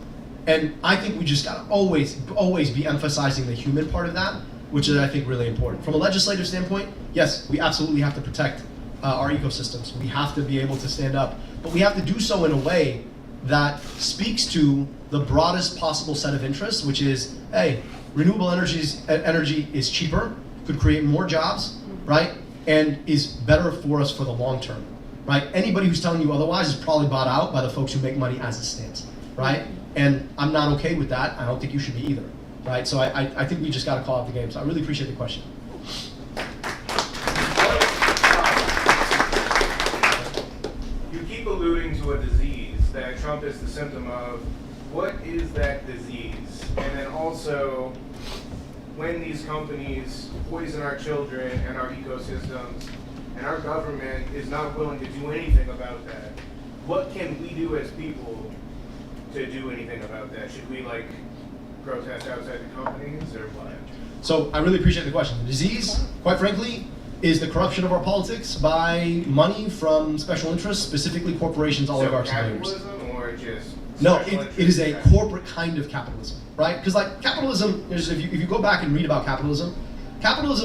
And I think we just gotta always be emphasizing the human part of that, which is, I think, really important. From a legislative standpoint, yes, we absolutely have to protect our ecosystems. We have to be able to stand up, but we have to do so in a way that speaks to the broadest possible set of interests, which is, hey, renewable energy is cheaper, could create more jobs, right? And is better for us for the long term, right? Anybody who's telling you otherwise is probably bought out by the folks who make money as it stands, right? And I'm not okay with that. I don't think you should be either, right? So I think we just got to call out the game. So I really appreciate the question. You keep alluding to a disease that Trump is the symptom of. What is that disease? And then also, when these companies poison our children and our ecosystems, and our government is not willing to do anything about that, what can we do as people to do anything about that? Should we protest outside the companies or what? So I really appreciate the question. The disease, quite frankly, is the corruption of our politics by money from special interests, specifically corporations, oligarchs, and others. Capitalism or just No, it is a corporate kind of capitalism, right? Because capitalism, if you go back and read about capitalism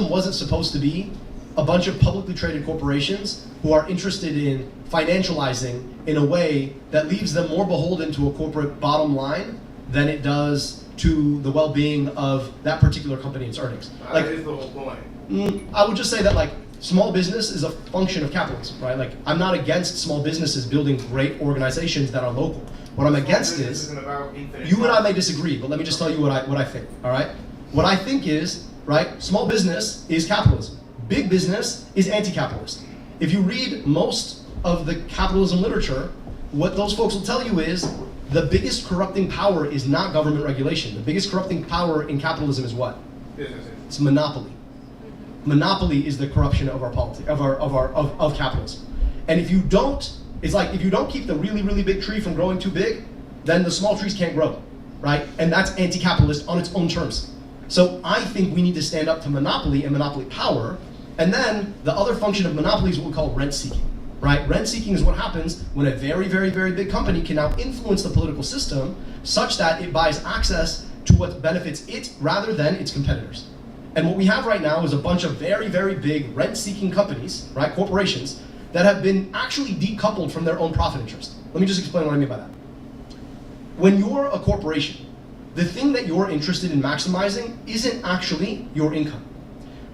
wasn't supposed to be a bunch of publicly traded corporations who are interested in financializing in a way that leaves them more beholden to a corporate bottom line than it does to the well-being of that particular company and its earnings. That is the whole point. I would just say that small business is a function of capitalism, right? I'm not against small businesses building great organizations that are local. What I'm against is, you and I may disagree, but let me just tell you what I think, all right? What I think is, right, small business is capitalism. Big business is anti-capitalist. If you read most of the capitalism literature, what those folks will tell you is the biggest corrupting power is not government regulation. The biggest corrupting power in capitalism is what? Businesses. It's monopoly. Monopoly is the corruption of our politics, of capitalism. And if you don't, it's like if you don't keep the really, really big tree from growing too big, then the small trees can't grow, right? And that's anti-capitalist on its own terms. So I think we need to stand up to monopoly and monopoly power. And then the other function of monopoly is what we call rent seeking, right? Rent seeking is what happens when a very, very, very big company can now influence the political system such that it buys access to what benefits it rather than its competitors. And what we have right now is a bunch of very, very big rent-seeking companies, right, corporations, that have been actually decoupled from their own profit interest. Let me just explain what I mean by that. When you're a corporation, the thing that you're interested in maximizing isn't actually your income.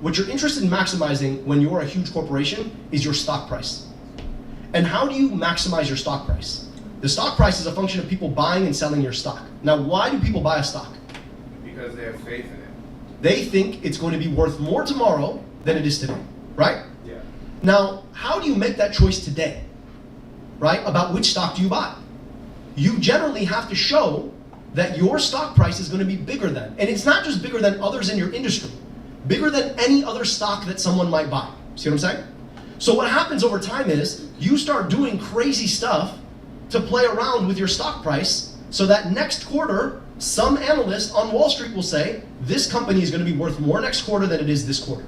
What you're interested in maximizing when you're a huge corporation is your stock price. And how do you maximize your stock price? The stock price is a function of people buying and selling your stock. Now, why do people buy a stock? Because they have faith in it. They think it's going to be worth more tomorrow than it is today, right? Yeah. Now, how do you make that choice today, right? About which stock do you buy? You generally have to show that your stock price is going to be bigger than, and it's not just bigger than others in your industry, bigger than any other stock that someone might buy. See what I'm saying? So what happens over time is you start doing crazy stuff to play around with your stock price so that next quarter, some analyst on Wall Street will say, this company is going to be worth more next quarter than it is this quarter,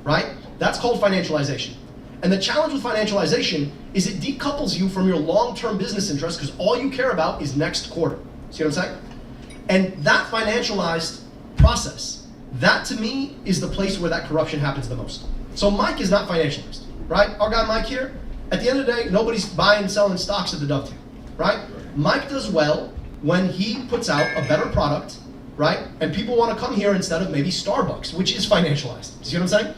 right? That's called financialization. And the challenge with financialization is it decouples you from your long-term business interest because all you care about is next quarter. See what I'm saying? And that financialized process, that to me is the place where that corruption happens the most. So Mike is not financialized, right? Our guy Mike here, at the end of the day, nobody's buying and selling stocks at the Dovetail, right? Mike does well when he puts out a better product, right? And people want to come here instead of maybe Starbucks, which is financialized. See what I'm saying?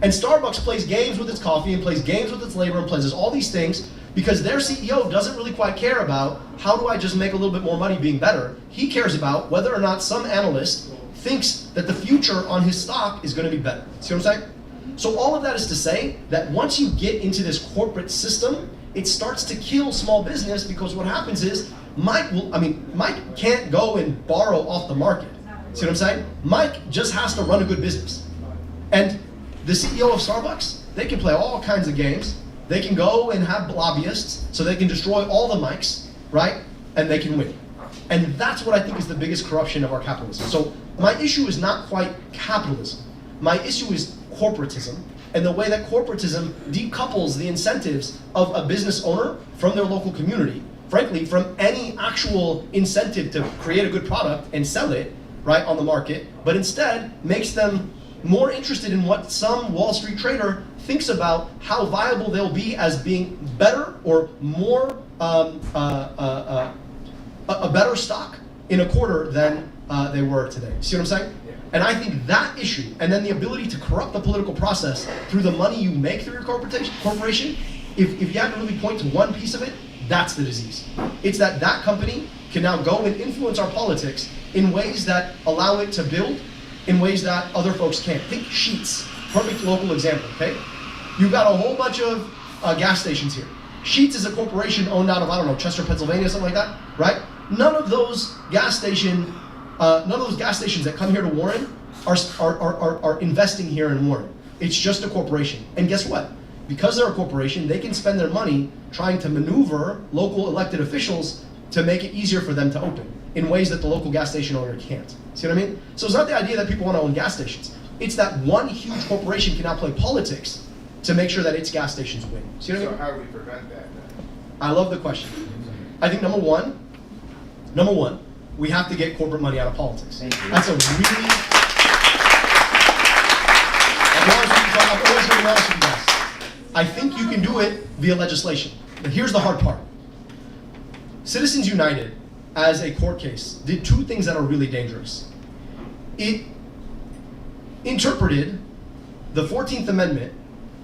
And Starbucks plays games with its coffee and plays games with its labor and plays all these things because their CEO doesn't really quite care about how do I just make a little bit more money being better. He cares about whether or not some analyst thinks that the future on his stock is going to be better. See what I'm saying? So all of that is to say that once you get into this corporate system, it starts to kill small business, because what happens is Mike can't go and borrow off the market. See what I'm saying? Mike just has to run a good business. And the CEO of Starbucks, they can play all kinds of games. They can go and have lobbyists so they can destroy all the mics, right? And they can win. And that's what I think is the biggest corruption of our capitalism. So my issue is not quite capitalism. My issue is corporatism, and the way that corporatism decouples the incentives of a business owner from their local community, frankly, from any actual incentive to create a good product and sell it, right, on the market, but instead makes them more interested in what some Wall Street trader thinks about how viable they'll be as being better or more a better stock in a quarter than they were today. See what I'm saying? And I think that issue, and then the ability to corrupt the political process through the money you make through your corporation, if you have to really point to one piece of it, that's the disease. It's that company can now go and influence our politics in ways that allow it to build in ways that other folks can't. Think Sheetz, perfect local example, okay? You've got a whole bunch of gas stations here. Sheetz is a corporation owned out of, I don't know, Chester, Pennsylvania, something like that, right? None of those gas stations that come here to Warren are investing here in Warren. It's just a corporation. And guess what? Because they're a corporation, they can spend their money trying to maneuver local elected officials to make it easier for them to open in ways that the local gas station owner can't. See what I mean? So it's not the idea that people want to own gas stations. It's that one huge corporation can now play politics to make sure that its gas stations win. See what I mean? So how do we prevent that then? I love the question. I think number one, we have to get corporate money out of politics. That's a really, I'm always going to be honest with you guys. I think you can do it via legislation. But here's the hard part. Citizens United, as a court case, did two things that are really dangerous. It interpreted the 14th Amendment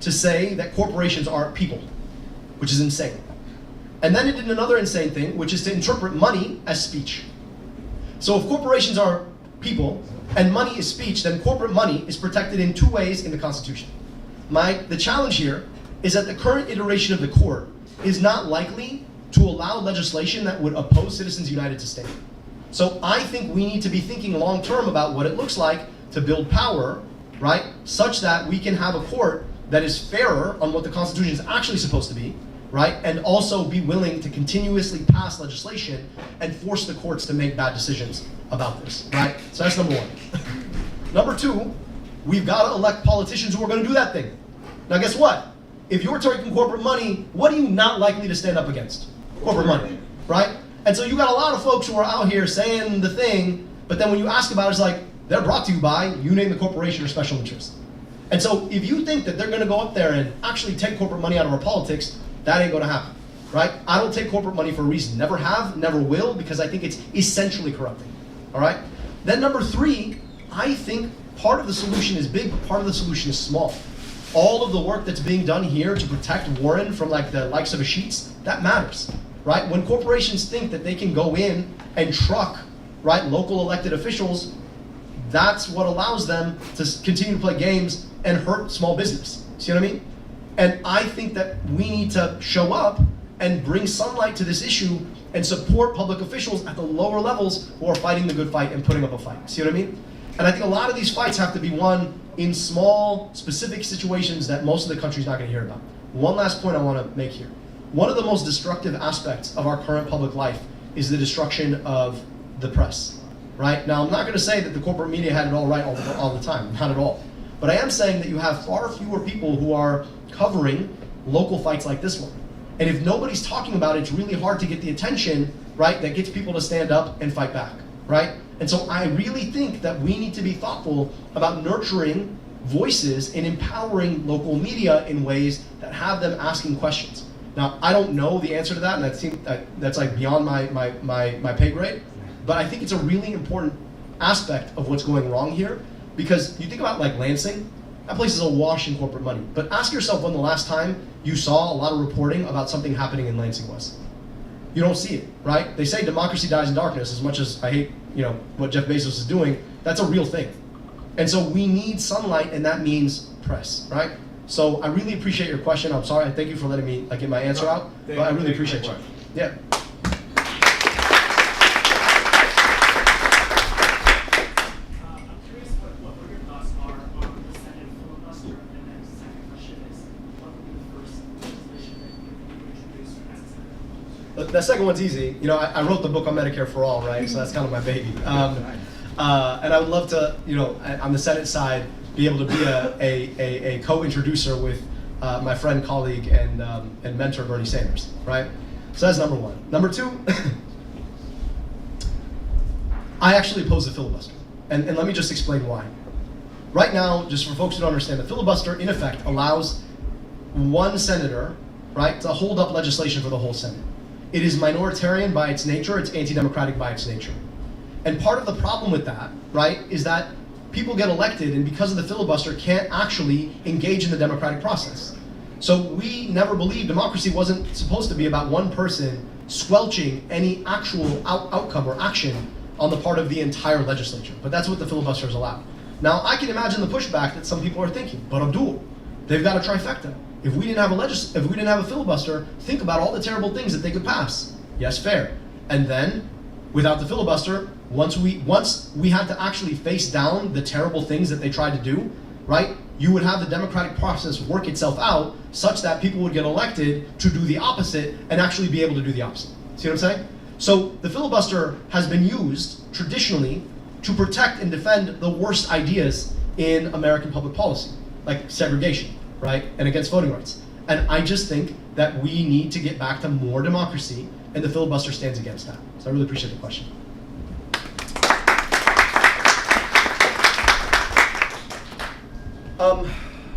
to say that corporations are people, which is insane. And then it did another insane thing, which is to interpret money as speech. So if corporations are people and money is speech, then corporate money is protected in two ways in the Constitution. The challenge here is that the current iteration of the court is not likely to allow legislation that would oppose Citizens United to stand. So I think we need to be thinking long term about what it looks like to build power, right, such that we can have a court that is fairer on what the Constitution is actually supposed to be, right, and also be willing to continuously pass legislation and force the courts to make bad decisions about this, right? So that's number one. Number two, we've got to elect politicians who are going to do that thing. Now guess what? If you're taking corporate money, what are you not likely to stand up against? Corporate money, right? And so you got a lot of folks who are out here saying the thing, but then when you ask about it, it's like, they're brought to you by, you name the corporation or special interest. And so if you think that they're going to go up there and actually take corporate money out of our politics, that ain't going to happen, right? I don't take corporate money for a reason. Never have, never will, because I think it's essentially corrupting, all right? Then number three, I think part of the solution is big, but part of the solution is small. All of the work that's being done here to protect Warren from like the likes of a Sheetz, that matters, right? When corporations think that they can go in and truck, right, local elected officials, that's what allows them to continue to play games and hurt small business. See what I mean? And I think that we need to show up and bring sunlight to this issue and support public officials at the lower levels who are fighting the good fight and putting up a fight. See what I mean? And I think a lot of these fights have to be won in small, specific situations that most of the country's not going to hear about. One last point I want to make here. One of the most destructive aspects of our current public life is the destruction of the press, right? Now, I'm not going to say that the corporate media had it all right all the time, not at all. But I am saying that you have far fewer people who are covering local fights like this one. And if nobody's talking about it, it's really hard to get the attention, right, that gets people to stand up and fight back, right? And so I really think that we need to be thoughtful about nurturing voices and empowering local media in ways that have them asking questions. Now, I don't know the answer to that, and that's like beyond my pay grade, but I think it's a really important aspect of what's going wrong here, because you think about like Lansing, that place is awash in corporate money. But ask yourself when the last time you saw a lot of reporting about something happening in Lansing was. You don't see it, right? They say democracy dies in darkness. As much as I hate, what Jeff Bezos is doing, that's a real thing. And so we need sunlight, and that means press, right? So I really appreciate your question. I'm sorry. I thank you for letting me get my answer out. But I really appreciate you. Yeah. The second one's easy. You know, I wrote the book on Medicare for All, right? So that's kind of my baby. And I would love to, you know, on the Senate side, be able to be a co-introducer with my friend, colleague, and mentor Bernie Sanders, right? So that's number one. Number two, I actually oppose the filibuster. And let me just explain why. Right now, just for folks who don't understand, the filibuster, in effect, allows one senator, right, to hold up legislation for the whole Senate. It is minoritarian by its nature, it's anti-democratic by its nature. And part of the problem with that, right, is that people get elected and because of the filibuster can't actually engage in the democratic process. So we never believed democracy wasn't supposed to be about one person squelching any actual outcome or action on the part of the entire legislature. But that's what the filibuster is allowed. Now, I can imagine the pushback that some people are thinking, but Abdul, they've got a trifecta. If we didn't have a filibuster, think about all the terrible things that they could pass. Yes, fair. And then, without the filibuster, once we had to actually face down the terrible things that they tried to do, right? You would have the democratic process work itself out such that people would get elected to do the opposite and actually be able to do the opposite. See what I'm saying? So the filibuster has been used traditionally to protect and defend the worst ideas in American public policy, like segregation, right? And against voting rights. And I just think that we need to get back to more democracy, and the filibuster stands against that. So I really appreciate the question.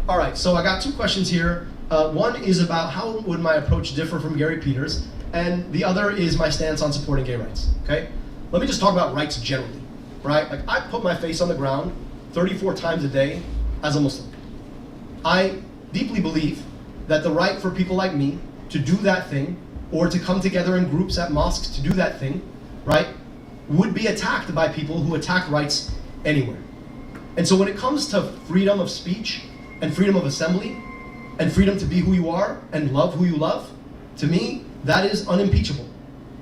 All right, so I got two questions here. One is about how would my approach differ from Gary Peters, and the other is my stance on supporting gay rights, okay? Let me just talk about rights generally, right? Like, I put my face on the ground 34 times a day as a Muslim. I deeply believe that the right for people like me to do that thing, or to come together in groups at mosques to do that thing, right, would be attacked by people who attack rights anywhere. And so when it comes to freedom of speech and freedom of assembly and freedom to be who you are and love who you love, to me, that is unimpeachable.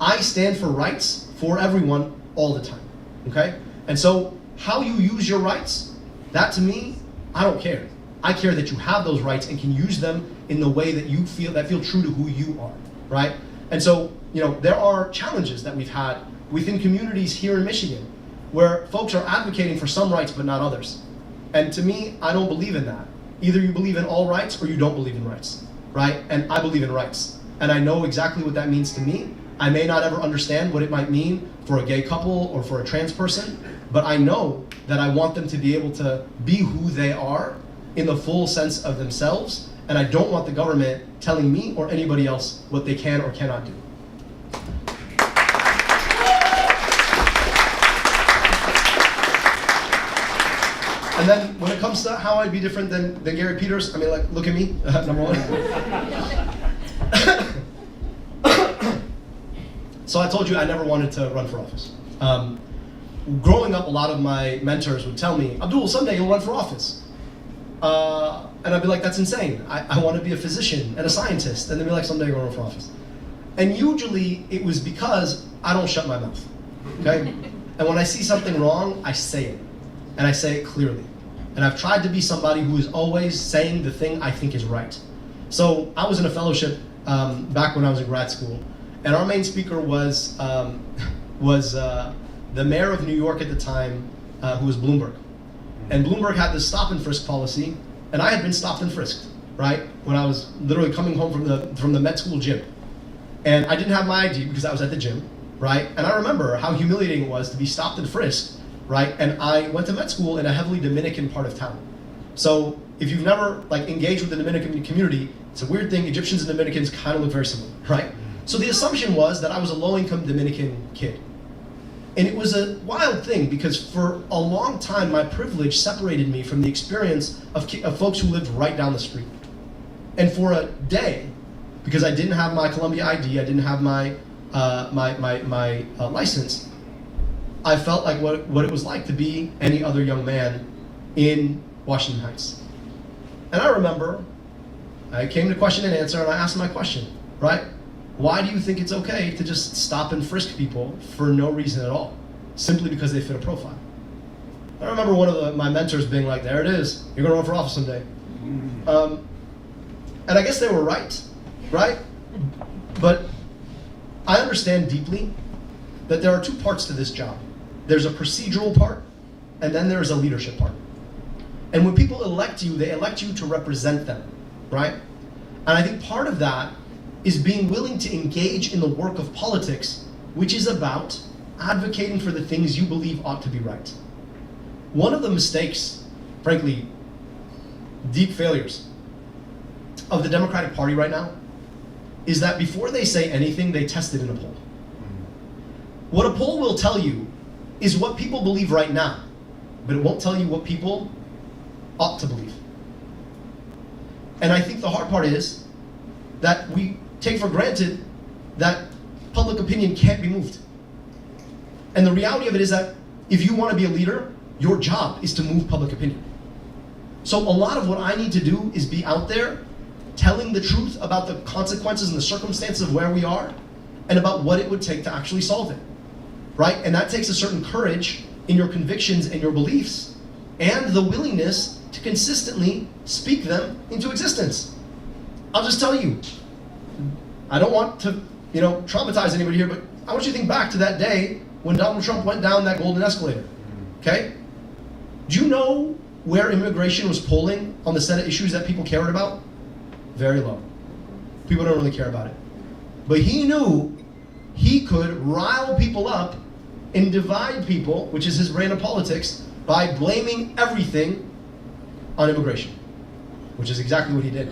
I stand for rights for everyone all the time, okay? And so how you use your rights, that to me, I don't care. I care that you have those rights and can use them in the way that you feel true to who you are, right? And so, you know, there are challenges that we've had within communities here in Michigan where folks are advocating for some rights but not others. And to me, I don't believe in that. Either you believe in all rights or you don't believe in rights, right? And I believe in rights. And I know exactly what that means to me. I may not ever understand what it might mean for a gay couple or for a trans person, but I know that I want them to be able to be who they are in the full sense of themselves, and I don't want the government telling me or anybody else what they can or cannot do. And then when it comes to how I'd be different than Gary Peters, I mean, like, look at me, number one. So I told you I never wanted to run for office. Growing up, a lot of my mentors would tell me, Abdul, someday you'll run for office. And I'd be like, that's insane. I want to be a physician and a scientist. And they'd be like, someday you're going to run for office. And usually it was because I don't shut my mouth, okay? And when I see something wrong, I say it. And I say it clearly. And I've tried to be somebody who is always saying the thing I think is right. So I was in a fellowship back when I was in grad school. And our main speaker was the mayor of New York at the time, who was Bloomberg. And Bloomberg had this stop and frisk policy, and I had been stopped and frisked, right? When I was literally coming home from the med school gym. And I didn't have my ID because I was at the gym, right? And I remember how humiliating it was to be stopped and frisked, right? And I went to med school in a heavily Dominican part of town. So if you've never engaged with the Dominican community, it's a weird thing. Egyptians and Dominicans kind of look very similar, right? So the assumption was that I was a low-income Dominican kid. And it was a wild thing because for a long time, my privilege separated me from the experience of folks who lived right down the street. And for a day, because I didn't have my Columbia ID, I didn't have my license, I felt like what it was like to be any other young man in Washington Heights. And I remember I came to question and answer, and I asked my question, right? Why do you think it's okay to just stop and frisk people for no reason at all, simply because they fit a profile? I remember one of my mentors being like, there it is, you're gonna run for office someday. And I guess they were right? But I understand deeply that there are two parts to this job. There's a procedural part, and then there's a leadership part. And when people elect you, they elect you to represent them, right? And I think part of that is being willing to engage in the work of politics, which is about advocating for the things you believe ought to be right. One of the mistakes, frankly, deep failures of the Democratic Party right now is that before they say anything, they test it in a poll. What a poll will tell you is what people believe right now, but it won't tell you what people ought to believe. And I think the hard part is that we take for granted that public opinion can't be moved. And the reality of it is that if you want to be a leader, your job is to move public opinion. So a lot of what I need to do is be out there telling the truth about the consequences and the circumstances of where we are and about what it would take to actually solve it, right? And that takes a certain courage in your convictions and your beliefs and the willingness to consistently speak them into existence. I'll just tell you, I don't want to, traumatize anybody here, but I want you to think back to that day when Donald Trump went down that golden escalator, okay? Do you know where immigration was polling on the set of issues that people cared about? Very low. People don't really care about it. But he knew he could rile people up and divide people, which is his brand of politics, by blaming everything on immigration, which is exactly what he did.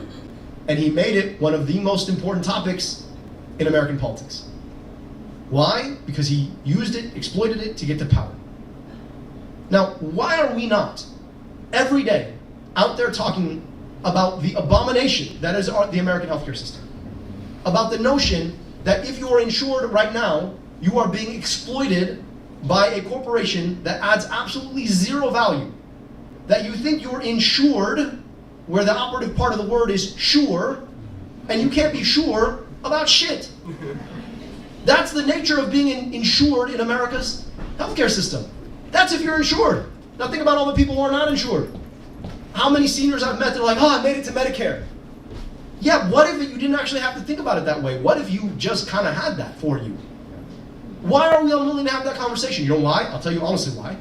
And he made it one of the most important topics in American politics. Why? Because he used it, exploited it to get to power. Now, why are we not every day out there talking about the abomination that is the American healthcare system? About the notion that if you are insured right now, you are being exploited by a corporation that adds absolutely zero value. That you think you're insured, where the operative part of the word is sure, and you can't be sure about shit. That's the nature of being insured in America's healthcare system. That's if you're insured. Now think about all the people who are not insured. How many seniors I've met that are like, I made it to Medicare. Yeah, what if you didn't actually have to think about it that way? What if you just kind of had that for you? Why are we unwilling to have that conversation? You know why? I'll tell you honestly why.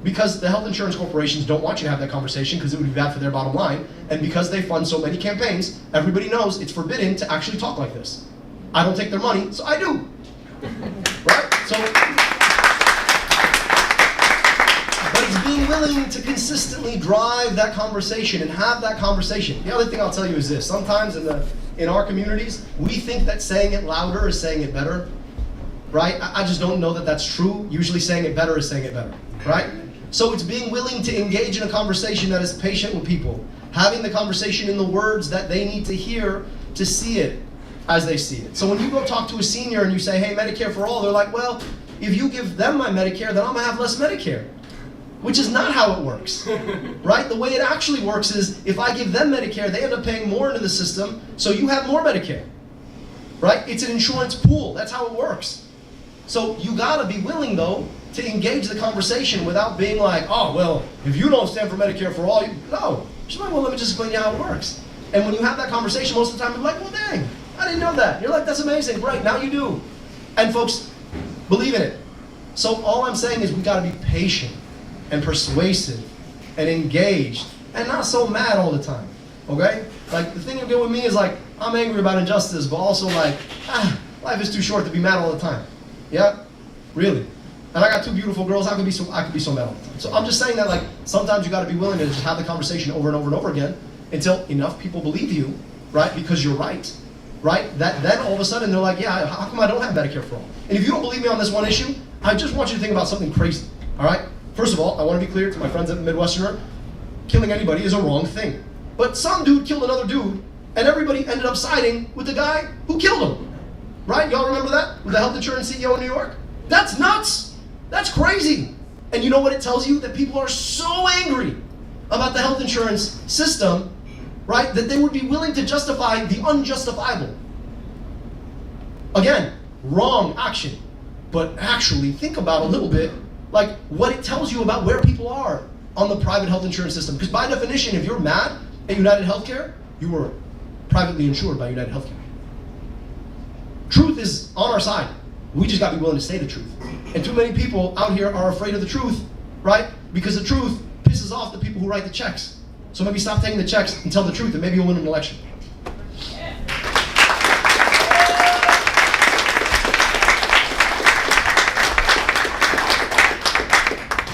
Because the health insurance corporations don't want you to have that conversation because it would be bad for their bottom line. And because they fund so many campaigns, everybody knows it's forbidden to actually talk like this. I don't take their money, so I do. Right? So, but it's being willing to consistently drive that conversation and have that conversation. The other thing I'll tell you is this. Sometimes in our communities, we think that saying it louder is saying it better. Right? I just don't know that that's true. Usually saying it better is saying it better. Right? So it's being willing to engage in a conversation that is patient with people, having the conversation in the words that they need to hear to see it as they see it. So when you go talk to a senior and you say, hey, Medicare for all, they're like, well, if you give them my Medicare, then I'm gonna have less Medicare. Which is not how it works, right? The way it actually works is if I give them Medicare, they end up paying more into the system, so you have more Medicare, right? It's an insurance pool, that's how it works. So you gotta be willing, though, to engage the conversation without being like, oh, well, if you don't stand for Medicare for all, no. She's like, well, let me just explain to you how it works. And when you have that conversation, most of the time you're like, well, dang, I didn't know that. You're like, that's amazing, great, now you do. And folks, believe in it. So all I'm saying is we gotta be patient and persuasive and engaged and not so mad all the time, okay? Like, the thing you do with me is like, I'm angry about injustice, but also like, life is too short to be mad all the time. Yeah, really. And I got two beautiful girls, I could be so mad all the time. So I'm just saying that, like, sometimes you gotta be willing to just have the conversation over and over and over again until enough people believe you, right, because you're right, that then all of a sudden they're like, yeah, how come I don't have Medicare for all? And if you don't believe me on this one issue, I just want you to think about something crazy, all right? First of all, I want to be clear to my friends at the Midwesterner, killing anybody is a wrong thing. But some dude killed another dude, and everybody ended up siding with the guy who killed him. Right? Y'all remember that? With the health insurance CEO in New York? That's nuts! That's crazy! And you know what it tells you? That people are so angry about the health insurance system, right, that they would be willing to justify the unjustifiable. Again, wrong action. But actually think about a little bit like what it tells you about where people are on the private health insurance system. Because by definition, if you're mad at United Healthcare, you were privately insured by United Healthcare. Truth is on our side. We just got to be willing to say the truth. And too many people out here are afraid of the truth, right? Because the truth pisses off the people who write the checks. So maybe stop taking the checks and tell the truth, and maybe you'll win an election.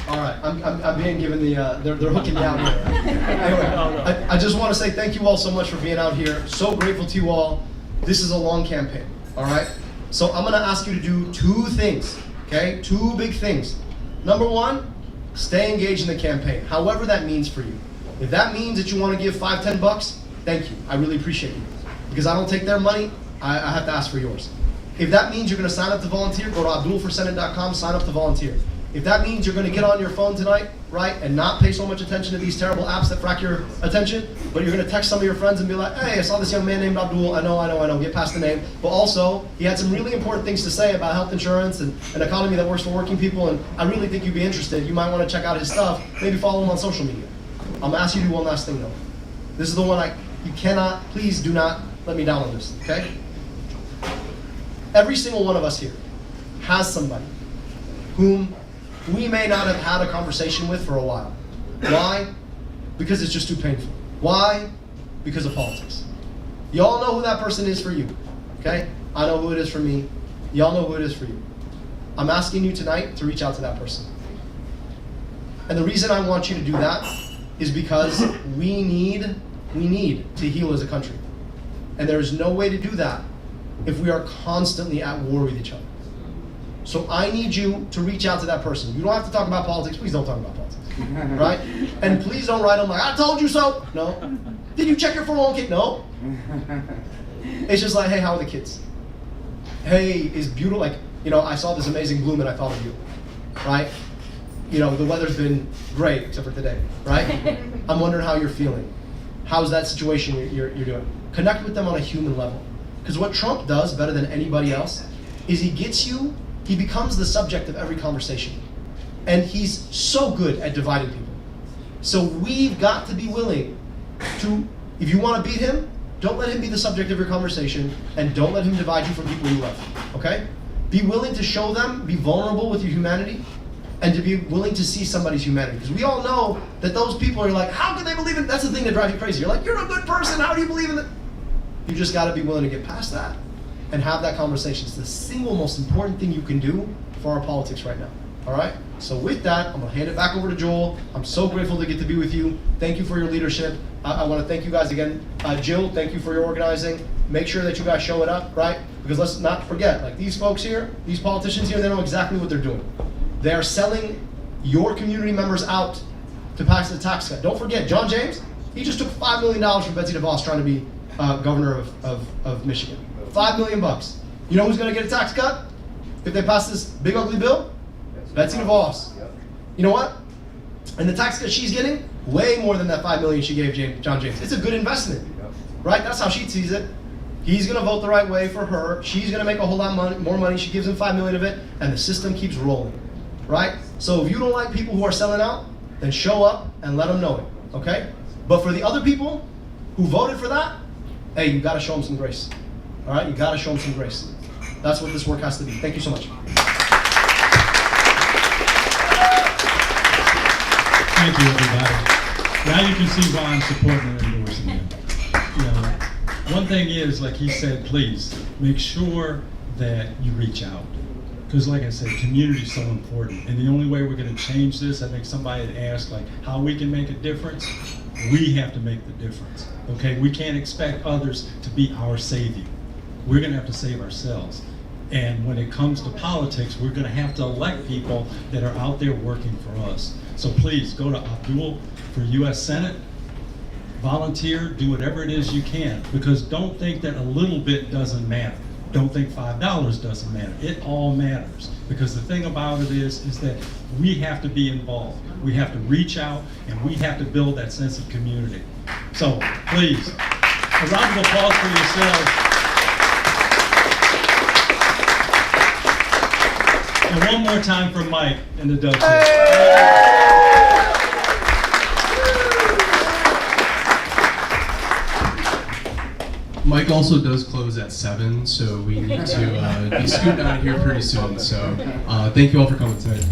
All right, I'm being given the, they're hooking me out here. Anyway, I just want to say thank you all so much for being out here. So grateful to you all. This is a long campaign, all right? So I'm going to ask you to do two things, okay? Two big things. Number one, stay engaged in the campaign, however that means for you. If that means that you want to give $5, $10, thank you. I really appreciate you. Because I don't take their money, I have to ask for yours. If that means you're going to sign up to volunteer, go to abdulforsenate.com, sign up to volunteer. If that means you're going to get on your phone tonight, right, and not pay so much attention to these terrible apps that frack your attention, but you're going to text some of your friends and be like, hey, I saw this young man named Abdul, I know, get past the name. But also, he had some really important things to say about health insurance and an economy that works for working people, and I really think you'd be interested. You might want to check out his stuff, maybe follow him on social media. I'm going to ask you to do one last thing, though. This is the one you cannot, please do not let me down on this, okay? Every single one of us here has somebody whom we may not have had a conversation with for a while. Why? Because it's just too painful. Why? Because of politics. Y'all know who that person is for you, okay? I know who it is for me. Y'all know who it is for you. I'm asking you tonight to reach out to that person. And the reason I want you to do that is because we need to heal as a country. And there is no way to do that if we are constantly at war with each other. So I need you to reach out to that person. You don't have to talk about politics. Please don't talk about politics, right? And please don't write them like, I told you so. No. Did you check your 401k? No. It's just like, hey, how are the kids? Hey, is beautiful, like, I saw this amazing bloom and I thought of you, right? The weather's been great except for today, right? I'm wondering how you're feeling. How's that situation you're doing? Connect with them on a human level. Because what Trump does better than anybody else is he becomes the subject of every conversation. And he's so good at dividing people. So we've got to be willing to, if you want to beat him, don't let him be the subject of your conversation, and don't let him divide you from people you love, okay? Be willing to show them, be vulnerable with your humanity, and to be willing to see somebody's humanity. Because we all know that those people are like, how can they believe it? That's the thing that drives you crazy. You're like, you're a good person, how do you believe in it? You just got to be willing to get past that and have that conversation. It's the single most important thing you can do for our politics right now. All right? So with that, I'm going to hand it back over to Joel. I'm so grateful to get to be with you. Thank you for your leadership. I want to thank you guys again. Jill, thank you for your organizing. Make sure that you guys show it up, right? Because let's not forget, like these folks here, these politicians here, they know exactly what they're doing. They are selling your community members out to pass the tax cut. Don't forget, John James, he just took $5 million from Betsy DeVos trying to be governor of Michigan. $5 million. You know who's going to get a tax cut if they pass this big ugly bill? Betsy DeVos. You know what? And the tax cut she's getting, way more than that $5 million she gave John James. It's a good investment, right? That's how she sees it. He's going to vote the right way for her. She's going to make a whole lot more money. She gives him $5 million of it, and the system keeps rolling, right? So if you don't like people who are selling out, then show up and let them know it, okay? But for the other people who voted for that, hey, you got to show them some grace. All right, you got to show them some grace. That's what this work has to be. Thank you so much. Thank you, everybody. Now you can see why I'm supporting and endorsing him. One thing is, like he said, please make sure that you reach out. Because like I said, community is so important. And the only way we're going to change this, I think somebody had asked, like, how we can make a difference. We have to make the difference. Okay, we can't expect others to be our savior. We're going to have to save ourselves. And when it comes to politics, we're going to have to elect people that are out there working for us. So please go to Abdul for US Senate, volunteer, do whatever it is you can, because don't think that a little bit doesn't matter. don't think $5 doesn't matter. It all matters, because the thing about it is that we have to be involved. We have to reach out, and we have to build that sense of community. So please, a round of applause for yourselves. And one more time for Mike and the dovetail. Mike also does close at 7, so we need to be scooting out of here pretty soon. So thank you all for coming tonight.